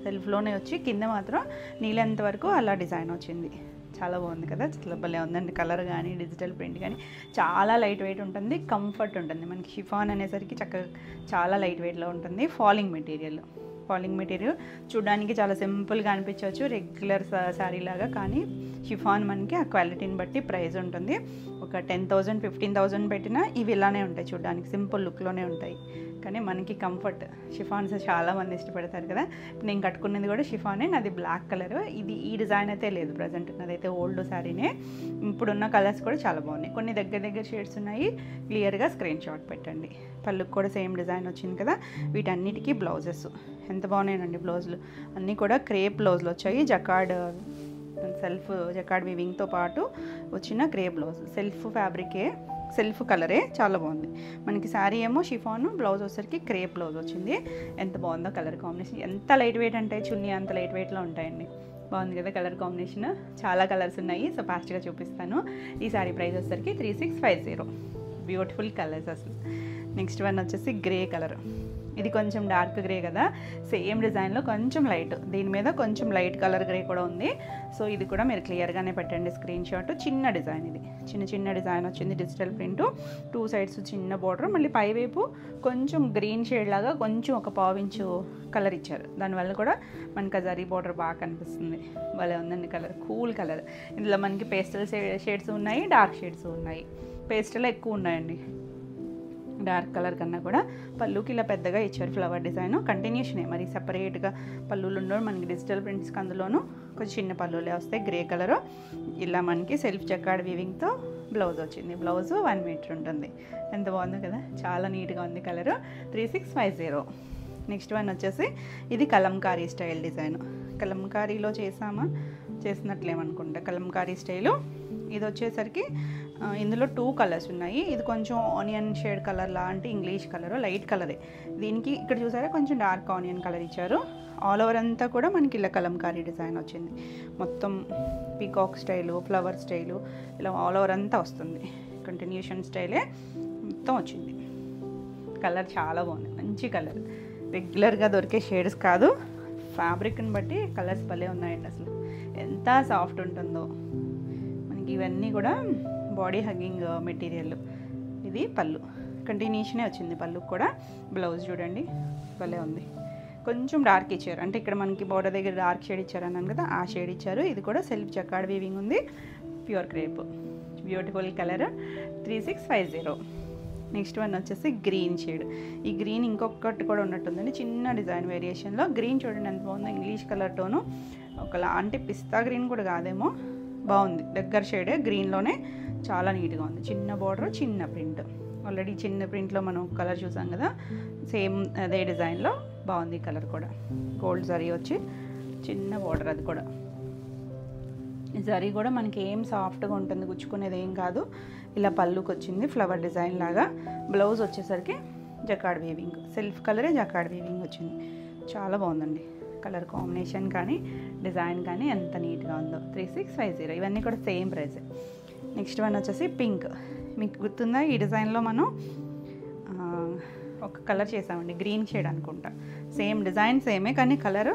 సెల్ఫ్లోనే వచ్చి కింద మాత్రం నీళ్ళంత వరకు అలా డిజైన్ వచ్చింది. చాలా బాగుంది కదా, చాలా భలే ఉందండి. కలర్ కానీ డిజిటల్ ప్రింట్ కానీ చాలా లైట్ వెయిట్ ఉంటుంది, కంఫర్ట్ ఉంటుంది. మనకి షిఫాన్ అనేసరికి చక్కగా చాలా లైట్ వెయిట్లో ఉంటుంది. Falling material, falling material. చూడడానికి చాలా సింపుల్గా అనిపించవచ్చు రెగ్యులర్ శారీ లాగా, కానీ షిఫాన్ మనకి ఆ క్వాలిటీని బట్టి ప్రైస్ ఉంటుంది. ఒక 10,000 15,000 పెట్టినా ఇవి ఇలానే ఉంటాయి, చూడడానికి సింపుల్ లుక్లోనే ఉంటాయి. కానీ మనకి కంఫర్ట్ షిఫాన్స్ చాలామంది ఇష్టపడతారు కదా. నేను కట్టుకున్నది కూడా షిఫానే, నాది బ్లాక్ కలర్. ఇది ఈ డిజైన్ అయితే లేదు ప్రజెంట్, నాదైతే ఓల్డ్ శారీనే. ఇప్పుడున్న కలర్స్ కూడా చాలా బాగున్నాయి, కొన్ని దగ్గర షేడ్స్ ఉన్నాయి. క్లియర్గా స్క్రీన్ షాట్ పెట్టండి. పళ్ళుకి కూడా సేమ్ డిజైన్ వచ్చింది కదా. వీటన్నిటికీ బ్లౌజెస్ ఎంత బాగున్నాయండి. బ్లౌజులు అన్నీ కూడా క్రేప్ బ్లౌజులు వచ్చాయి, జకార్డ్ సెల్ఫ్ జకార్డ్ వీవింగ్తో పాటు వచ్చిన క్రేప్ బ్లౌజ్. సెల్ఫ్ ఫ్యాబ్రికే, సెల్ఫ్ కలరే, చాలా బాగుంది. మనకి శారీ ఏమో షిఫాన్, బ్లౌజ్ వచ్చేసరికి క్రేప్ బ్లౌజ్ వచ్చింది. ఎంత బాగుందో కలర్ కాంబినేషన్. ఎంత లైట్ వెయిట్ అంటే చున్నీ అంత లైట్ వెయిట్లో ఉంటాయండి. బాగుంది కదా కలర్ కాంబినేషన్. చాలా కలర్స్ ఉన్నాయి, సో ఫాస్ట్గా చూపిస్తాను. ఈ శారీ ప్రైస్ వచ్చేసరికి 3650. బ్యూటిఫుల్ కలర్స్ అసలు. నెక్స్ట్ వన్ వచ్చేసి గ్రే కలర్. ఇది కొంచెం డార్క్ గ్రే కదా, సేమ్ డిజైన్లో కొంచెం లైట్, దీని మీద కొంచెం లైట్ కలర్ గ్రే కూడా ఉంది. సో ఇది కూడా మీరు క్లియర్గానే పెట్టండి స్క్రీన్ షాట్. చిన్న డిజైన్, ఇది చిన్న డిజైన్ వచ్చింది, డిజిటల్ ప్రింట్, 2 సైడ్స్ చిన్న బోర్డర్, మళ్ళీ పైవైపు కొంచెం గ్రీన్ షేడ్ లాగా కొంచెం ఒక 1/4 ఇంచు కలర్ ఇచ్చారు. దానివల్ల కూడా మనకి ఆ జరీ బోర్డర్ బాగా కనిపిస్తుంది. భలే ఉందండి కలర్, కూల్ కలర్. ఇందులో మనకి పేస్టల్ షేడ్స్ ఉన్నాయి, డార్క్ షేడ్స్ ఉన్నాయి. పేస్టల్ ఎక్కువ ఉన్నాయండి డార్క్ కలర్ కన్నా కూడా. పళ్ళుకి ఇలా పెద్దగా ఇచ్చారు ఫ్లవర్ డిజైన్, కంటిన్యూషనే, మరి సపరేట్గా పళ్ళులు ఉండవు మనకి. డిజిటల్ ప్రింట్స్కి అందులోనూ కొంచెం చిన్న పళ్ళులే వస్తాయి. Grey colour. ఇలా మనకి సెల్ఫ్ జకార్డ్ వీవింగ్తో బ్లౌజ్ వచ్చింది. బ్లౌజ్ 1 మీటర్ ఉంటుంది. ఎంత బాగుందో కదా, చాలా నీట్గా ఉంది కలరు. 3650. నెక్స్ట్ వన్ వచ్చేసి ఇది కలంకారీ స్టైల్ డిజైన్. కలంకారీలో చేసినట్లేమనుకుంటా, కలంకారీ స్టైలు. ఇది వచ్చేసరికి ఇందులో 2 కలర్స్ ఉన్నాయి. ఇది కొంచెం ఆనియన్ షేడ్ కలర్ లాంటి ఇంగ్లీష్ కలర్, లైట్ కలరే. దీనికి ఇక్కడ చూసారా కొంచెం డార్క్ ఆనియన్ కలర్ ఇచ్చారు. ఆల్ ఓవర్ అంతా కూడా మనకి ఇలా కలంకారీ డిజైన్ వచ్చింది. మొత్తం పీకాక్ స్టైలు, ఫ్లవర్ స్టైలు, ఇలా ఆల్ ఓవర్ అంతా వస్తుంది. కంటిన్యూషన్ స్టైలే మొత్తం వచ్చింది. కలర్ చాలా బాగుంది, మంచి కలర్. రెగ్యులర్గా దొరికే షేడ్స్ కాదు, ఫ్యాబ్రిక్ని బట్టి కలర్స్ భలే ఉన్నాయండి. అసలు ఎంత సాఫ్ట్ ఉంటుందో. మనకి ఇవన్నీ కూడా బాడీ హగ్గింగ్ మెటీరియల్. ఇది పళ్ళు, కంటిన్యూషనే వచ్చింది పళ్ళుకి కూడా. బ్లౌజ్ చూడండి భలే ఉంది, కొంచెం డార్క్ ఇచ్చారు. అంటే ఇక్కడ మనకి బోర్డర్ దగ్గర డార్క్ షేడ్ ఇచ్చారు అన్నాను కదా, ఆ షేడ్ ఇచ్చారు. ఇది కూడా సెల్ఫ్ జకార్డ్ వీవింగ్ ఉంది, pure crepe. Beautiful colour. 3650. Next one వచ్చేసి గ్రీన్ షేడ్. ఈ గ్రీన్ ఇంకొకటి కూడా ఉన్నట్టుందండి, చిన్న డిజైన్ వేరియేషన్లో. గ్రీన్ చూడండి ఎంత బాగుందో, ఇంగ్లీష్ కలర్ టోను. ఒకలాంటి పిస్తా గ్రీన్ కూడా కాదేమో, బాగుంది. దగ్గర షేడే, గ్రీన్లోనే చాలా నీట్గా ఉంది. చిన్న బార్డర్, చిన్న ప్రింట్. ఆల్రెడీ చిన్న ప్రింట్లో మనం కలర్ చూసాం కదా, సేమ్ అదే డిజైన్లో బాగుంది కలర్ కూడా. గోల్డ్ జరీ వచ్చి చిన్న బార్డర్, అది కూడా జరీ కూడా మనకి ఏం సాఫ్ట్గా ఉంటుంది, గుచ్చుకునేది ఏం కాదు. ఇలా పళ్ళుకి వచ్చింది ఫ్లవర్ డిజైన్ లాగా. బ్లౌజ్ వచ్చేసరికి జకార్డ్ వీవింగ్, సెల్ఫ్ కలరే జకార్డ్ వీవింగ్ వచ్చింది. చాలా బాగుందండి కలర్ కాంబినేషన్ కానీ డిజైన్ కానీ ఎంత నీట్గా ఉందో. 3650. ఇవన్నీ కూడా సేమ్ ప్రైస్. నెక్స్ట్ వన్ వచ్చేసి పింక్. మీకు గుర్తుందా, ఈ డిజైన్లో మనం ఒక కలర్ చేసామండి, గ్రీన్ షేడ్ అనుకుంటా. సేమ్ డిజైన్ సేమే, కానీ కలర్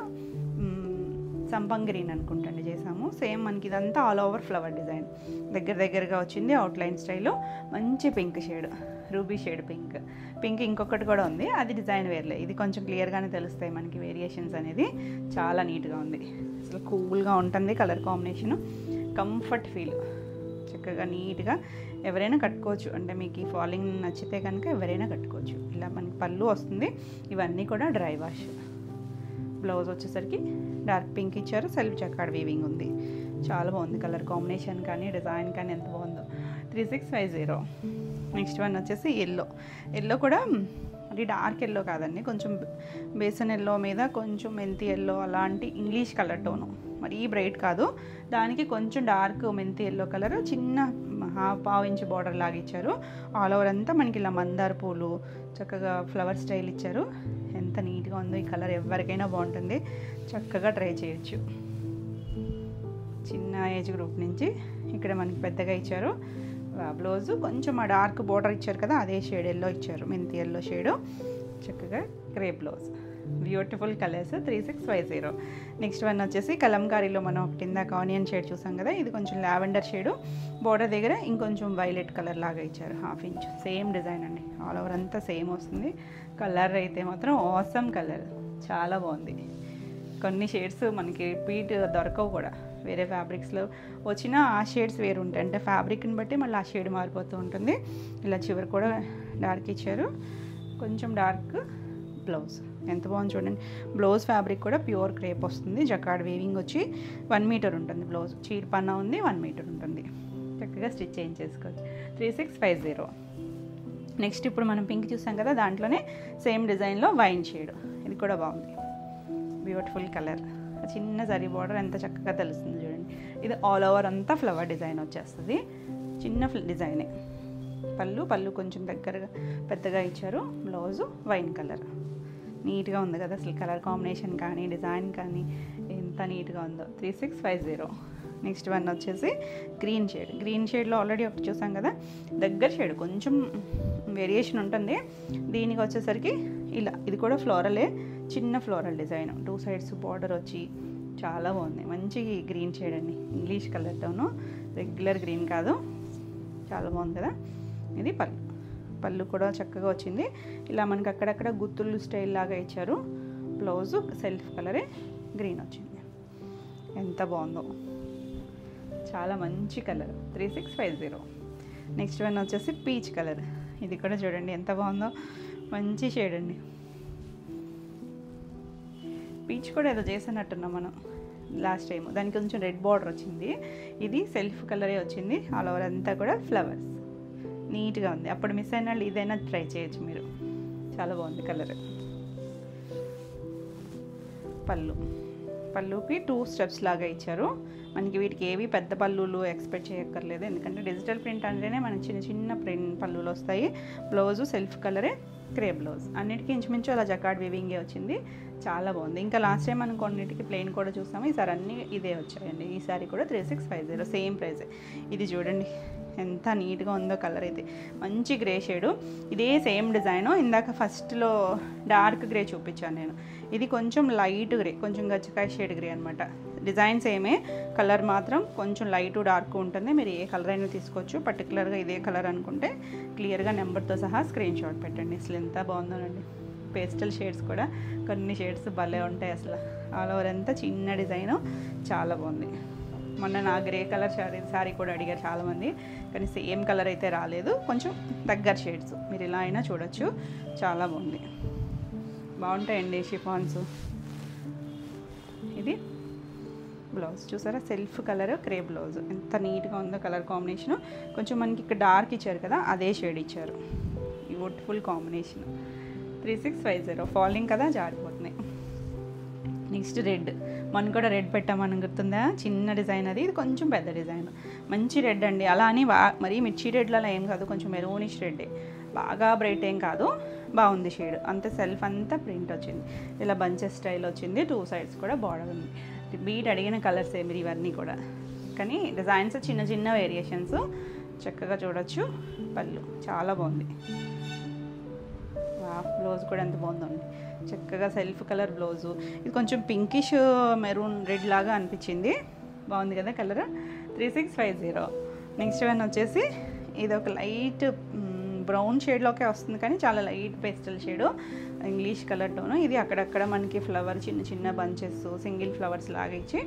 సంపంగ్ గ్రీన్ అనుకుంటండి చేసాము. సేమ్ మనకి ఇదంతా ఆల్ ఓవర్ ఫ్లవర్ డిజైన్, దగ్గరగా వచ్చింది. అవుట్లైన్ స్టైల్లో మంచి pink shade, ruby shade pink. Pink ఇంకొకటి కూడా ఉంది, అది డిజైన్ వేర్లే. ఇది కొంచెం క్లియర్గానే తెలుస్తాయి మనకి వేరియేషన్స్ అనేది. చాలా నీట్గా ఉంది, అసలు కూల్గా ఉంటుంది కలర్ కాంబినేషను. కంఫర్ట్ ఫీల్, చక్కగా నీట్గా ఎవరైనా కట్టుకోవచ్చు. అంటే మీకు ఈ ఫాలింగ్ నచ్చితే కనుక ఎవరైనా కట్టుకోవచ్చు. ఇలా మనకి పళ్ళు వస్తుంది. ఇవన్నీ కూడా డ్రై వాష్. బ్లౌజ్ వచ్చేసరికి డార్క్ పింక్ ఇచ్చారు, సెల్ఫ్ జకార్డ్ వీవింగ్ ఉంది. చాలా బాగుంది కలర్ కాంబినేషన్ కానీ డిజైన్ కానీ ఎంత బాగుందో. 3650. నెక్స్ట్ వన్ వచ్చేసి ఎల్లో కూడా అది డార్క్ ఎల్లో కాదండి, కొంచెం బేసన్ ఎల్లో మీద కొంచెం మెంతి ఎల్లో అలాంటి ఇంగ్లీష్ కలర్ టోను, మరీ బ్రైట్ కాదు. దానికి కొంచెం డార్క్ మెంతి ఎల్లో కలర్, చిన్న 1/2 ఇంచ్ బార్డర్ లాగా ఇచ్చారు. ఆల్ ఓవర్ అంతా మనకి ఇలా మందార పూలు చక్కగా ఫ్లవర్ స్టైల్ ఇచ్చారు. ఎంత నీట్గా ఉందో ఈ కలర్, ఎవరికైనా బాగుంటుంది, చక్కగా ట్రై చేయొచ్చు. చిన్న ఏజ్ గ్రూప్ నుంచి ఇక్కడ మనకి పెద్దగా ఇచ్చారు. బ్లౌజు కొంచెం ఆ డార్క్ బార్డర్ ఇచ్చారు కదా, అదే షేడ్ ఎల్లో ఇచ్చారు, మెంతి ఎల్లో షేడు. చక్కగా crepe blouse. Beautiful colours. 3650. Next one వచ్చేసి కలంకారీలో మనం ఒకటి ఇందాక ఆనియన్ షేడ్ చూసాం కదా, ఇది కొంచెం లావెండర్ షేడు. బోర్డర్ దగ్గర ఇంకొంచెం వైలెట్ కలర్ లాగా ఇచ్చారు, 1/2 ఇంచ్. సేమ్ డిజైన్ అండి, ఆల్ ఓవర్ అంతా సేమ్ వస్తుంది. కలర్ అయితే మాత్రం ఆసమ్ కలర్. చాలా బాగుంది. కొన్ని షేడ్స్ మనకి రిపీట్ దొరకవు కూడా, వేరే ఫ్యాబ్రిక్స్లో వచ్చిన ఆ షేడ్స్ వేరు ఉంటాయి, అంటే ఫ్యాబ్రిక్ని బట్టి మళ్ళీ ఆ షేడ్ మారిపోతూ ఉంటుంది. ఇలా చివరి కూడా డార్క్ ఇచ్చారు, కొంచెం డార్క్ బ్లౌజ్. ఎంత బాగుంది చూడండి. బ్లౌజ్ ఫ్యాబ్రిక్ కూడా ప్యూర్ క్రేప్ వస్తుంది, జకార్డ్ వీవింగ్ వచ్చి 1 మీటర్ ఉంటుంది బ్లౌజ్. చీర పన్నా ఉంది, 1 మీటర్ ఉంటుంది. చక్కగా స్టిచ్ చేయించేసుకోవచ్చు. 3650. నెక్స్ట్ ఇప్పుడు మనం పింక్ చూసాం కదా, దాంట్లోనే సేమ్ డిజైన్లో వైన్ షేడ్. ఇది కూడా బాగుంది, బ్యూటిఫుల్ కలర్. చిన్న జరీ బార్డర్ ఎంత చక్కగా తెలుస్తుంది చూడండి. ఇది ఆల్ ఓవర్ అంతా ఫ్లవర్ డిజైన్ వచ్చేస్తుంది, చిన్న డిజైనే. పళ్ళు కొంచెం దగ్గరగా పెద్దగా ఇచ్చారు. Blouse wine colour. నీట్గా ఉంది కదా అసలు, కలర్ కాంబినేషన్ కానీ డిజైన్ కానీ ఎంత నీట్గా ఉందో. 3650. నెక్స్ట్ వన్ వచ్చేసి గ్రీన్ షేడ్. గ్రీన్ షేడ్లో ఆల్రెడీ ఒకటి చూసాం కదా, దగ్గర షేడ్ కొంచెం వేరియేషన్ ఉంటుంది. దీనికి వచ్చేసరికి ఇలా, ఇది కూడా ఫ్లోరలే, చిన్న ఫ్లోరల్ డిజైన్, 2 సైడ్స్ బార్డర్ వచ్చి చాలా బాగుంది. మంచి గ్రీన్ షేడ్ అండి, ఇంగ్లీష్ కలర్తోనూ, రెగ్యులర్ గ్రీన్ కాదు. చాలా బాగుంది కదా. ఇది పళ్ళు కూడా చక్కగా వచ్చింది. ఇలా మనకి అక్కడక్కడ గుత్తులు స్టైల్ లాగా ఇచ్చారు. బ్లౌజు సెల్ఫ్ కలరే గ్రీన్ వచ్చింది. ఎంత బాగుందో, చాలా మంచి కలర్. 3650. నెక్స్ట్ వన్ వచ్చేసి పీచ్ కలర్. ఇది కూడా చూడండి ఎంత బాగుందో, మంచి షేడ్ అండి. పీచ్ కూడా ఏదో చేసినట్టున్నాం మనం లాస్ట్ టైం. దానికి కొంచెం రెడ్ బార్డర్ వచ్చింది, ఇది సెల్ఫ్ కలరే వచ్చింది. ఆల్ ఓవర్ అంతా కూడా ఫ్లవర్స్, నీట్గా ఉంది. అప్పుడు మిస్ అయిన వాళ్ళు ఇదైనా ట్రై చేయొచ్చు మీరు, చాలా బాగుంది కలర్. పళ్ళుకి 2 స్టెప్స్ లాగా ఇచ్చారు. మనకి వీటికి ఏవి పెద్ద పళ్ళులు ఎక్స్పెక్ట్ చేయక్కర్లేదు, ఎందుకంటే డిజిటల్ ప్రింట్ అంటేనే మనకి చిన్న చిన్న ప్రింట్ పళ్ళులు వస్తాయి. బ్లౌజు సెల్ఫ్ కలరే, క్రే బ్లౌజ్. అన్నిటికీ ఇంచుమించు అలా జకార్డ్ వీవింగే వచ్చింది. చాలా బాగుంది. ఇంకా లాస్ట్ టైం మనం కొన్నిటికి ప్లెయిన్ కూడా చూసాము, ఈసారి అన్నీ ఇదే వచ్చాయండి. ఈసారి కూడా 3650, సేమ్ ప్రైస్. ఇది చూడండి ఎంత నీట్గా ఉందో కలర్ అయితే, మంచి గ్రే షేడు. ఇదే సేమ్ డిజైను ఇందాక ఫస్ట్లో డార్క్ గ్రే చూపించాను నేను. ఇది కొంచెం లైట్ గ్రే, కొంచెం గచ్చకాయ షేడ్ గ్రే అనమాట. డిజైన్ సేమే, కలర్ మాత్రం కొంచెం లైట్ డార్క్ ఉంటుంది. మీరు ఏ కలర్ అయినా తీసుకోవచ్చు. పర్టికులర్గా ఇదే కలర్ అనుకుంటే క్లియర్గా నెంబర్తో సహా స్క్రీన్ షాట్ పెట్టండి. అసలు ఎంత బాగుందోనండి. పేస్టల్ షేడ్స్ కూడా కొన్ని షేడ్స్ భలే ఉంటాయి అసలు. ఆల్ ఓవర్ అంతా చిన్న డిజైను, చాలా బాగుంది. మొన్న నా గ్రే కలర్ శారీ కూడా అడిగారు చాలామంది, కానీ సేమ్ కలర్ అయితే రాలేదు, కొంచెం దగ్గర షేడ్స్. మీరు ఇలా అయినా చూడొచ్చు, చాలా బాగుంది. బాగుంటాయండి షిఫాన్స్. ఇది బ్లౌజ్ చూసారా, సెల్ఫ్ కలర్ క్రే బ్లౌజ్. ఎంత నీట్గా ఉందో కలర్ కాంబినేషను. కొంచెం మనకి ఇక్కడ డార్క్ ఇచ్చారు కదా, అదే షేడ్ ఇచ్చారు. Beautiful combination. 3650. ఫాలింగ్ కదా, జారిపోతున్నాయి. Next red. మనం కూడా రెడ్ పెట్టామని గుర్తుందా, చిన్న డిజైన్ అది. ఇది కొంచెం పెద్ద డిజైన్, మంచి రెడ్ అండి. అలా అని మరీ మిర్చి రెడ్లో అలా ఏం కాదు, కొంచెం మెరూనిష్ రెడ్డే, బాగా బ్రైట్ ఏం కాదు, బాగుంది షేడ్. అంతే సెల్ఫ్ అంతా ప్రింట్ వచ్చింది, ఇలా బంచెస్ స్టైల్ వచ్చింది. 2 సైడ్స్ కూడా బార్డర్ ఉంది. బీట్ అడిగిన కలర్సే మీరు ఇవన్నీ కూడా, కానీ డిజైన్స్ చిన్న చిన్న వేరియేషన్స్ చక్కగా చూడొచ్చు. పళ్ళు చాలా బాగుంది. బ్లౌజ్ కూడా ఎంత బాగుందండి, చక్కగా సెల్ఫ్ కలర్ బ్లౌజు. ఇది కొంచెం పింకిష్ మెరూన్ రెడ్ లాగా అనిపించింది, బాగుంది కదా కలర్. 3650. నెక్స్ట్ వన్ వచ్చేసి ఇది ఒక లైట్ బ్రౌన్ షేడ్లోకే వస్తుంది, కానీ చాలా లైట్ పేస్టల్ షేడు, ఇంగ్లీష్ కలర్తోను. ఇది అక్కడక్కడ మనకి ఫ్లవర్ చిన్న చిన్న బంచెస్, సింగిల్ ఫ్లవర్స్ లాగా ఇచ్చి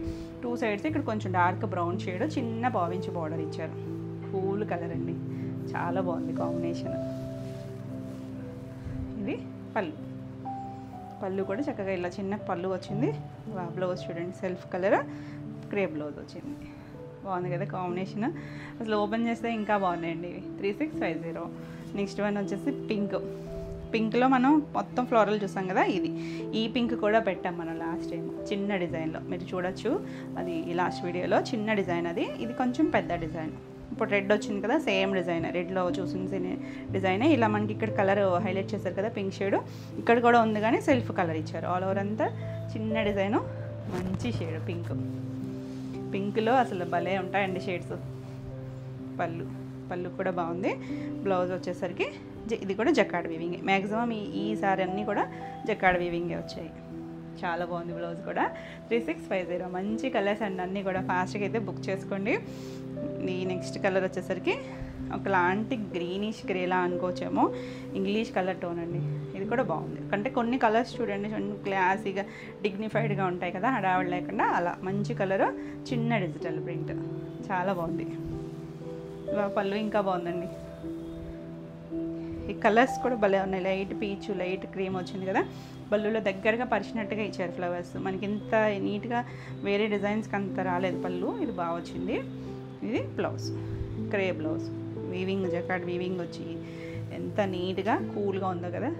2 సైడ్స్ ఇక్కడ కొంచెం డార్క్ బ్రౌన్ షేడ్, చిన్న పావించి బార్డర్ ఇచ్చారు. కూల్ కలర్ అండి, చాలా బాగుంది కాంబినేషన్. ఇది పళ్ళు కూడా చక్కగా ఇలా చిన్న పళ్ళు వచ్చింది. బ్లౌజ్ చూడండి, సెల్ఫ్ కలర్ క్రే బ్లౌజ్ వచ్చింది. బాగుంది కదా కాంబినేషన్. అసలు ఓపెన్ చేస్తే ఇంకా బాగున్నాయండి ఇవి. 3650. నెక్స్ట్ వన్ వచ్చేసి పింక్లో మనం మొత్తం ఫ్లోరల్ చూసాం కదా, ఈ పింక్ కూడా పెట్టాం మనం లాస్ట్ టైం చిన్న డిజైన్లో. మీరు చూడొచ్చు, అది లాస్ట్ వీడియోలో చిన్న డిజైన్ అది. ఇది కొంచెం పెద్ద డిజైన్. ఇప్పుడు రెడ్ వచ్చింది కదా, సేమ్ డిజైన్, రెడ్లో చూసిన డిజైనే. ఇలా మనకి ఇక్కడ కలర్ హైలైట్ చేశారు కదా, పింక్ షేడ్ ఇక్కడ కూడా ఉంది, కానీ సెల్ఫ్ కలర్ ఇచ్చారు. ఆల్ ఓవర్ అంతా చిన్న డిజైను, మంచి షేడ్ పింక్లో అసలు భలే ఉంటాయండి షేడ్స్. పళ్ళు కూడా బాగుంది. బ్లౌజ్ వచ్చేసరికి ఇది కూడా జకార్డ్ వీవింగే. మ్యాక్సిమం ఈ సారీ అన్నీ కూడా జకార్డ్ వీవింగే వచ్చాయి. చాలా బాగుంది బ్లౌజ్ కూడా. 3650. మంచి కలర్స్ అండి అన్నీ కూడా. ఫాస్ట్గా అయితే బుక్ చేసుకోండి. ఈ నెక్స్ట్ కలర్ వచ్చేసరికి ఒకలాంటి గ్రీనిష్ గ్రేలా అనుకోవచ్చేమో, ఇంగ్లీష్ కలర్ టోన్ అండి. ఇది కూడా బాగుంది. అంటే కొన్ని కలర్స్ చూడండి క్లాసీగా డిగ్నిఫైడ్గా ఉంటాయి కదా, హడావిడి లేకుండా అలా మంచి కలర్, చిన్న డిజిటల్ ప్రింట్, చాలా బాగుంది. పళ్ళు ఇంకా బాగుందండి. ఈ కలర్స్ కూడా భలే ఉన్నాయి. లైట్ పీచు, లైట్ క్రీమ్ వచ్చింది కదా, పళ్ళులో దగ్గరగా పరిచినట్టుగా ఇచ్చారు ఫ్లవర్స్. మనకి ఇంత నీట్గా వేరే డిజైన్స్కి అంత రాలేదు పళ్ళు, ఇది బాగా వచ్చింది. ఇది blouse, crepe blouse, weaving jacquard weaving వచ్చి ఎంత నీట్గా కూల్గా ఉందో కదా,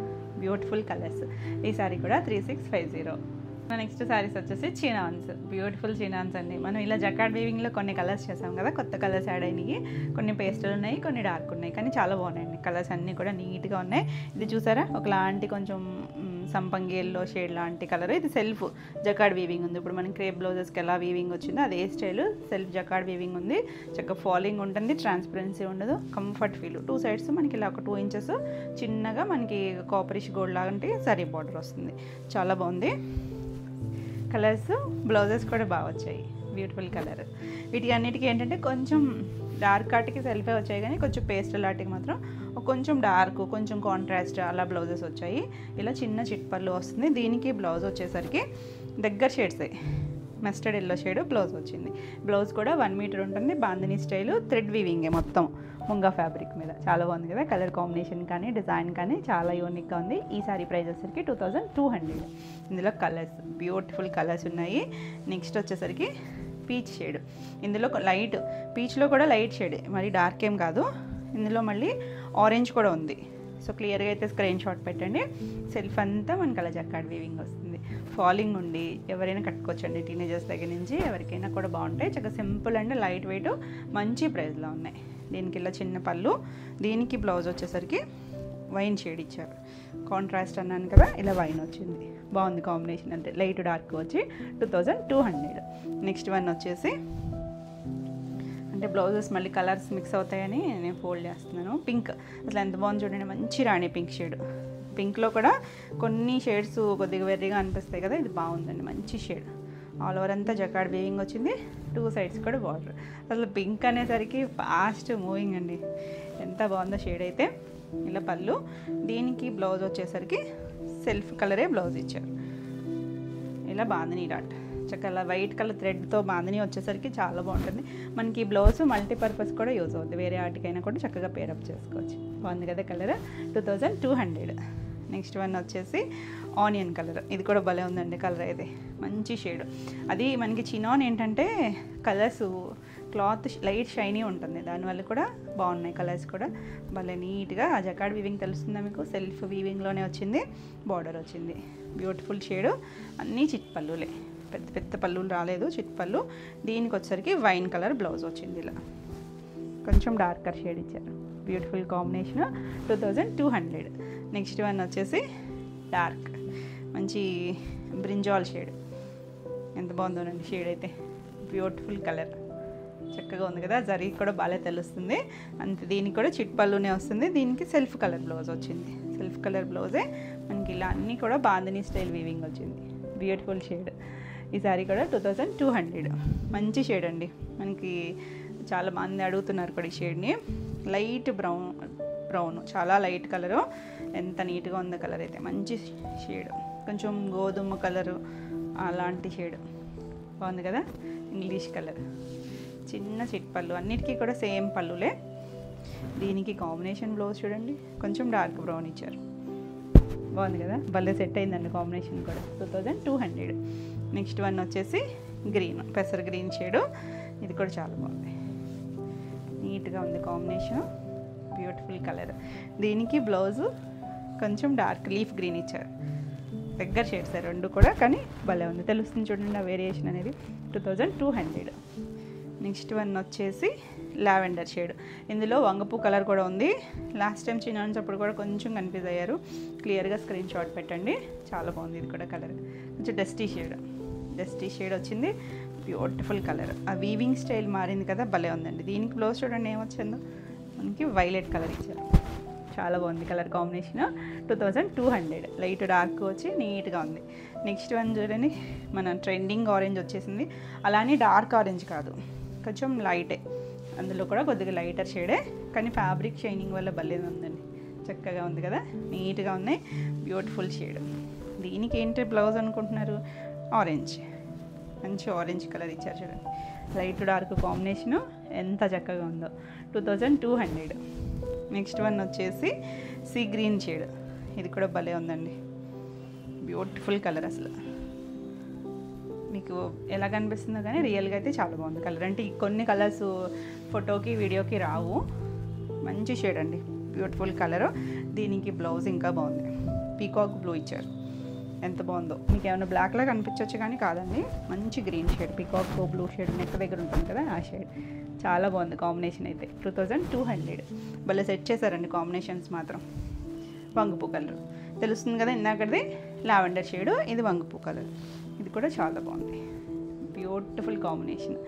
బ్యూటిఫుల్ కలర్స్. ఈ సారీ కూడా 3650. నెక్స్ట్ శారీస్ వచ్చేసి చినాన్స్, బ్యూటిఫుల్ చినాన్స్ అండి. మనం ఇలా జకార్డ్ వీవింగ్లో కొన్ని కలర్స్ చేసాం కదా, కొత్త కలర్స్ యాడ్ అయినాయి. కొన్ని పేస్టల్ ఉన్నాయి, కొన్ని డార్క్ ఉన్నాయి, కానీ చాలా బాగున్నాయండి. కలర్స్ అన్నీ కూడా నీట్గా ఉన్నాయి. ఇది చూసారా, ఒకలాంటి కొంచెం సంపంగి ఎల్లో షేడ్ లాంటి కలర్. ఇది సెల్ఫ్ జకార్డ్ వీవింగ్ ఉంది. ఇప్పుడు మనకి క్రేప్ బ్లౌజెస్కి ఎలా వీవింగ్ వచ్చిందో అదే స్టైల్ సెల్ఫ్ జకార్డ్ వీవింగ్ ఉంది. చక్కగా ఫాలింగ్ ఉంటుంది, ట్రాన్స్పరెన్సీ ఉండదు, కంఫర్ట్ ఫీల్. 2 సైడ్స్ మనకి ఇలా ఒక 2 ఇంచెస్ చిన్నగా మనకి కాపరిష్ గోల్డ్ లాంటి సరీ బార్డర్ వస్తుంది. చాలా బాగుంది. కలర్స్ బ్లౌజెస్ కూడా బాగా వచ్చాయి, బ్యూటిఫుల్ కలర్. వీటి అన్నిటికీ ఏంటంటే కొంచెం డార్క్ ఆర్ట్కి సెల్ఫే వచ్చాయి, కానీ కొంచెం పేస్టల్ ఆర్ట్కి మాత్రం కొంచెం డార్క్, కొంచెం కాంట్రాస్ట్ అలా బ్లౌజెస్ వచ్చాయి. ఇలా చిన్న చిట్పళ్ళు వస్తుంది. దీనికి బ్లౌజ్ వచ్చేసరికి దగ్గర shades, mustard yellow shade blouse వచ్చింది. బ్లౌజ్ కూడా 1 మీటర్ ఉంటుంది. బాందిని స్టైల్ థ్రెడ్ వీవింగే మొత్తం ముంగా ఫ్యాబ్రిక్ మీద. చాలా బాగుంది కదా, కలర్ కాంబినేషన్ కానీ డిజైన్ కానీ చాలా యూనిక్గా ఉంది. ఈ సారీ ప్రైస్ వచ్చేసరికి 2200. ఇందులో కలర్స్, బ్యూటిఫుల్ కలర్స్ ఉన్నాయి. నెక్స్ట్ వచ్చేసరికి పీచ్ షేడ్. ఇందులో లైట్ పీచ్లో కూడా లైట్ షేడ్, మరి డార్క్ ఏం కాదు. ఇందులో మళ్ళీ ఆరెంజ్ కూడా ఉంది. సో క్లియర్గా అయితే స్క్రీన్ షాట్ పెట్టండి. సెల్ఫ్ అంతా మనకి అలా జకార్డ్ వీవింగ్ వస్తుంది. ఫాలింగ్ ఉండి ఎవరైనా కట్టుకోవచ్చండి, టీనేజర్స్ దగ్గర నుంచి ఎవరికైనా కూడా బాగుంటాయి. చక్కగా సింపుల్ అండ్ లైట్ వెయిట్, మంచి ప్రైస్లో ఉన్నాయి. దీనికి ఇలా చిన్న పళ్ళు. దీనికి బ్లౌజ్ వచ్చేసరికి వైన్ షేడ్ ఇచ్చారు. కాంట్రాస్ట్ అన్నాను కదా, ఇలా వైన్ వచ్చింది. బాగుంది కాంబినేషన్. అంటే లైట్ డార్క్ వచ్చి 2200. నెక్స్ట్ వన్ వచ్చేసి అంటే బ్లౌజెస్ మళ్ళీ కలర్స్ మిక్స్ అవుతాయని నేను ఫోల్డ్ చేస్తున్నాను. పింక్, అసలు ఎంత బాగుంది చూడండి, మంచి రాణి పింక్ షేడ్. పింక్లో కూడా కొన్ని షేడ్స్ కొద్దిగా వెర్రీగా అనిపిస్తాయి కదా, ఇది బాగుందండి, మంచి షేడ్. ఆల్ ఓవర్ అంతా జకార్డ్ వీవింగ్ వచ్చింది. 2 సైడ్స్ కూడా బార్డర్. అసలు పింక్ అనేసరికి ఫాస్ట్ మూవింగ్ అండి, ఎంత బాగుందో షేడ్ అయితే. ఇలా పళ్ళు. దీనికి బ్లౌజ్ వచ్చేసరికి సెల్ఫ్ కలరే బ్లౌజ్ ఇచ్చారు. ఇలా బాందిని డాట్ చక్కగా వైట్ కలర్ థ్రెడ్తో బాందిని వచ్చేసరికి చాలా బాగుంటుంది. మనకి బ్లౌజ్ మల్టీపర్పస్ కూడా యూజ్ అవుతుంది, వేరే ఆటికైనా కూడా చక్కగా పేరప్ చేసుకోవచ్చు. బాగుంది కదా కలర్, 2200. నెక్స్ట్ వన్ వచ్చేసి ఆనియన్ కలర్. ఇది కూడా భలే ఉందండి కలర్ అయితే, మంచి షేడ్. అది మనకి చినాన్ ఏంటంటే కలర్స్ క్లాత్ లైట్ షైనీ ఉంటుంది, దానివల్ల కూడా బాగున్నాయి కలర్స్ కూడా భలే నీట్గా. ఆ జకార్డ్ వీవింగ్ తెలుస్తుందా మీకు, సెల్ఫ్ వీవింగ్లోనే వచ్చింది. బార్డర్ వచ్చింది, బ్యూటిఫుల్ షేడు. అన్నీ చిట్పల్లులే, పెద్ద పెద్ద పళ్ళులు రాలేదు, చిట్పళ్ళు. దీనికి వచ్చేసరికి వైన్ కలర్ బ్లౌజ్ వచ్చింది. ఇలా కొంచెం డార్కర్ షేడ్ ఇచ్చారు, బ్యూటిఫుల్ కాంబినేషన్. 2200. నెక్స్ట్ వన్ వచ్చేసి డార్క్ మంచి బ్రింజాల్ షేడ్. ఎంత బాగుందోనండి షేడ్ అయితే, బ్యూటిఫుల్ కలర్, చక్కగా ఉంది కదా. జరీ కూడా బాగా తెలుస్తుంది. అంతే, దీనికి కూడా చిట్పళ్ళునే వస్తుంది. దీనికి సెల్ఫ్ కలర్ బ్లౌజ్ వచ్చింది. సెల్ఫ్ కలర్ బ్లౌజే మనకి ఇలా అన్నీ కూడా బాందిని స్టైల్ వీవింగ్ వచ్చింది, బ్యూటిఫుల్ షేడ్. ఈ సారీ కూడా 2200. మంచి షేడ్ అండి, మనకి చాలా మంది అడుగుతున్నారు కూడా ఈ షేడ్ని. లైట్ బ్రౌన్, చాలా లైట్ కలరు, ఎంత నీట్గా ఉందో కలర్ అయితే. మంచి షేడ్, కొంచెం గోధుమ కలరు అలాంటి షేడ్, బాగుంది కదా. ఇంగ్లీష్ కలర్, చిన్న చిట్పళ్ళు, అన్నిటికీ కూడా సేమ్ పళ్ళులే. దీనికి కాంబినేషన్ బ్లౌజ్ చూడండి, కొంచెం డార్క్ బ్రౌన్ ఇచ్చారు, బాగుంది కదా, భలే సెట్ అయిందండి కాంబినేషన్ కూడా. 2200. నెక్స్ట్ వన్ వచ్చేసి గ్రీన్, పెసర్ గ్రీన్ షేడు. ఇది కూడా చాలా బాగుంది, నీట్గా ఉంది కాంబినేషన్, బ్యూటిఫుల్ కలర్. దీనికి బ్లౌజు కొంచెం డార్క్ లీఫ్ గ్రీన్ ఇచ్చారు. దగ్గర షేడ్స్ రెండు కూడా, కానీ భలే ఉంది, తెలుస్తుంది చూడండి ఆ వేరియేషన్ అనేది. 2200. నెక్స్ట్ వన్ వచ్చేసి లావెండర్ షేడ్. ఇందులో వంగపూ కలర్ కూడా ఉంది. లాస్ట్ టైం చిన్నాన్స్ అప్పుడు కూడా కొంచెం కన్ఫ్యూజ్ అయ్యారు, క్లియర్గా స్క్రీన్ షాట్ పెట్టండి. చాలా బాగుంది ఇది కూడా కలర్, కొంచెం డస్టీ షేడ్ వచ్చింది, బ్యూటిఫుల్ కలర్. ఆ వీవింగ్ స్టైల్ మారింది కదా, భలే ఉందండి. దీనికి బ్లౌజ్ చూడండి ఏమొచ్చిందో, మనకి వైలెట్ కలర్ ఇచ్చారు, చాలా బాగుంది కలర్ కాంబినేషన్. 2200. లైట్ డార్క్ వచ్చి నీట్గా ఉంది. నెక్స్ట్ వన్ చూడండి, మన ట్రెండింగ్ ఆరెంజ్ వచ్చేసింది. అలానే డార్క్ ఆరెంజ్ కాదు, కొంచెం లైటే, అందులో కూడా కొద్దిగా లైటర్ షేడే, కానీ ఫ్యాబ్రిక్ షైనింగ్ వల్ల భలే ఉందండి, చక్కగా ఉంది కదా, నీట్గా ఉన్నాయి, బ్యూటిఫుల్ షేడ్. దీనికి ఏంటి బ్లౌజ్ అనుకుంటున్నారు? ఆరెంజ్, మంచి ఆరెంజ్ కలర్ ఇచ్చారు చూడండి, లైట్ డార్క్ కాంబినేషను ఎంత చక్కగా ఉందో. 2200. నెక్స్ట్ వన్ వచ్చేసి సీ గ్రీన్ షేడ్, ఇది కూడా భలే ఉందండి, బ్యూటిఫుల్ కలర్. అసలు మీకు ఎలా కనిపిస్తుందో కానీ రియల్గా అయితే చాలా బాగుంది కలర్. అంటే ఈ కొన్ని కలర్స్ ఫోటోకి వీడియోకి రావు, మంచి షేడ్ అండి, బ్యూటిఫుల్ కలరు. దీనికి బ్లౌజ్ ఇంకా బాగుంది, పీకాక్ బ్లూ ఇచ్చారు, ఎంత బాగుందో. మీకు ఏమైనా బ్లాక్లా కనిపించవచ్చు కానీ కాదండి, మంచి green shade, peacock blue shade neck దగ్గర ఉంటుంది కదా ఆ షేడ్, చాలా బాగుంది కాంబినేషన్ అయితే. 2200. భలే సెట్ చేశారండి కాంబినేషన్స్ మాత్రం. వంగపూ కలర్ తెలుస్తుంది కదా ఇందాకది, లావెండర్ షేడు, ఇది వంగపూ కలర్, ఇది కూడా చాలా బాగుంది, బ్యూటిఫుల్ కాంబినేషన్.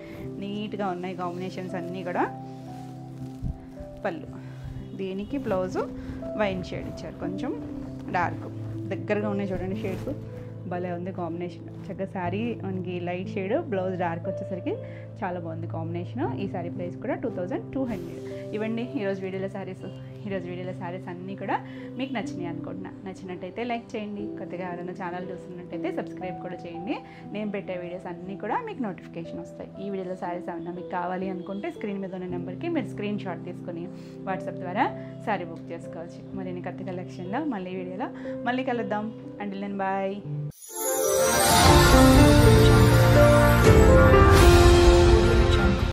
నీట్గా ఉన్నాయి కాంబినేషన్స్ అన్నీ కూడా. పళ్ళు, దీనికి బ్లౌజు వైన్ షేడ్ ఇచ్చారు, కొంచెం డార్క్ దగ్గరగా ఉన్నాయి చూడండి షేడ్స్, భలే ఉంది కాంబినేషన్. చక్కగా శారీ మనకి లైట్ షేడ్, బ్లౌజ్ డార్క్ వచ్చేసరికి చాలా బాగుంది కాంబినేషన్. ఈ శారీ ప్రైస్ కూడా 2200. ఇవ్వండి ఈరోజు వీడియోలో శారీస్. ఈరోజు వీడియోలో శారీస్ అన్నీ కూడా మీకు నచ్చినాయి అనుకుంటున్నా. నచ్చినట్టయితే లైక్ చేయండి, కొత్తగా ఎవరైనా ఛానల్ చూస్తున్నట్టయితే సబ్స్క్రైబ్ కూడా చేయండి. నేను పెట్టే వీడియోస్ అన్నీ కూడా మీకు నోటిఫికేషన్ వస్తాయి. ఈ వీడియోలో శారీస్ ఏమన్నా మీకు కావాలి అనుకుంటే స్క్రీన్ మీద ఉన్న నెంబర్కి మీరు స్క్రీన్ షాట్ తీసుకొని వాట్సాప్ ద్వారా శారీ బుక్ చేసుకోవచ్చు. మరిన్ని కొత్త కలెక్షన్లో మళ్ళీ వీడియోలో మళ్ళీ కలుద్దాం. Until then bye.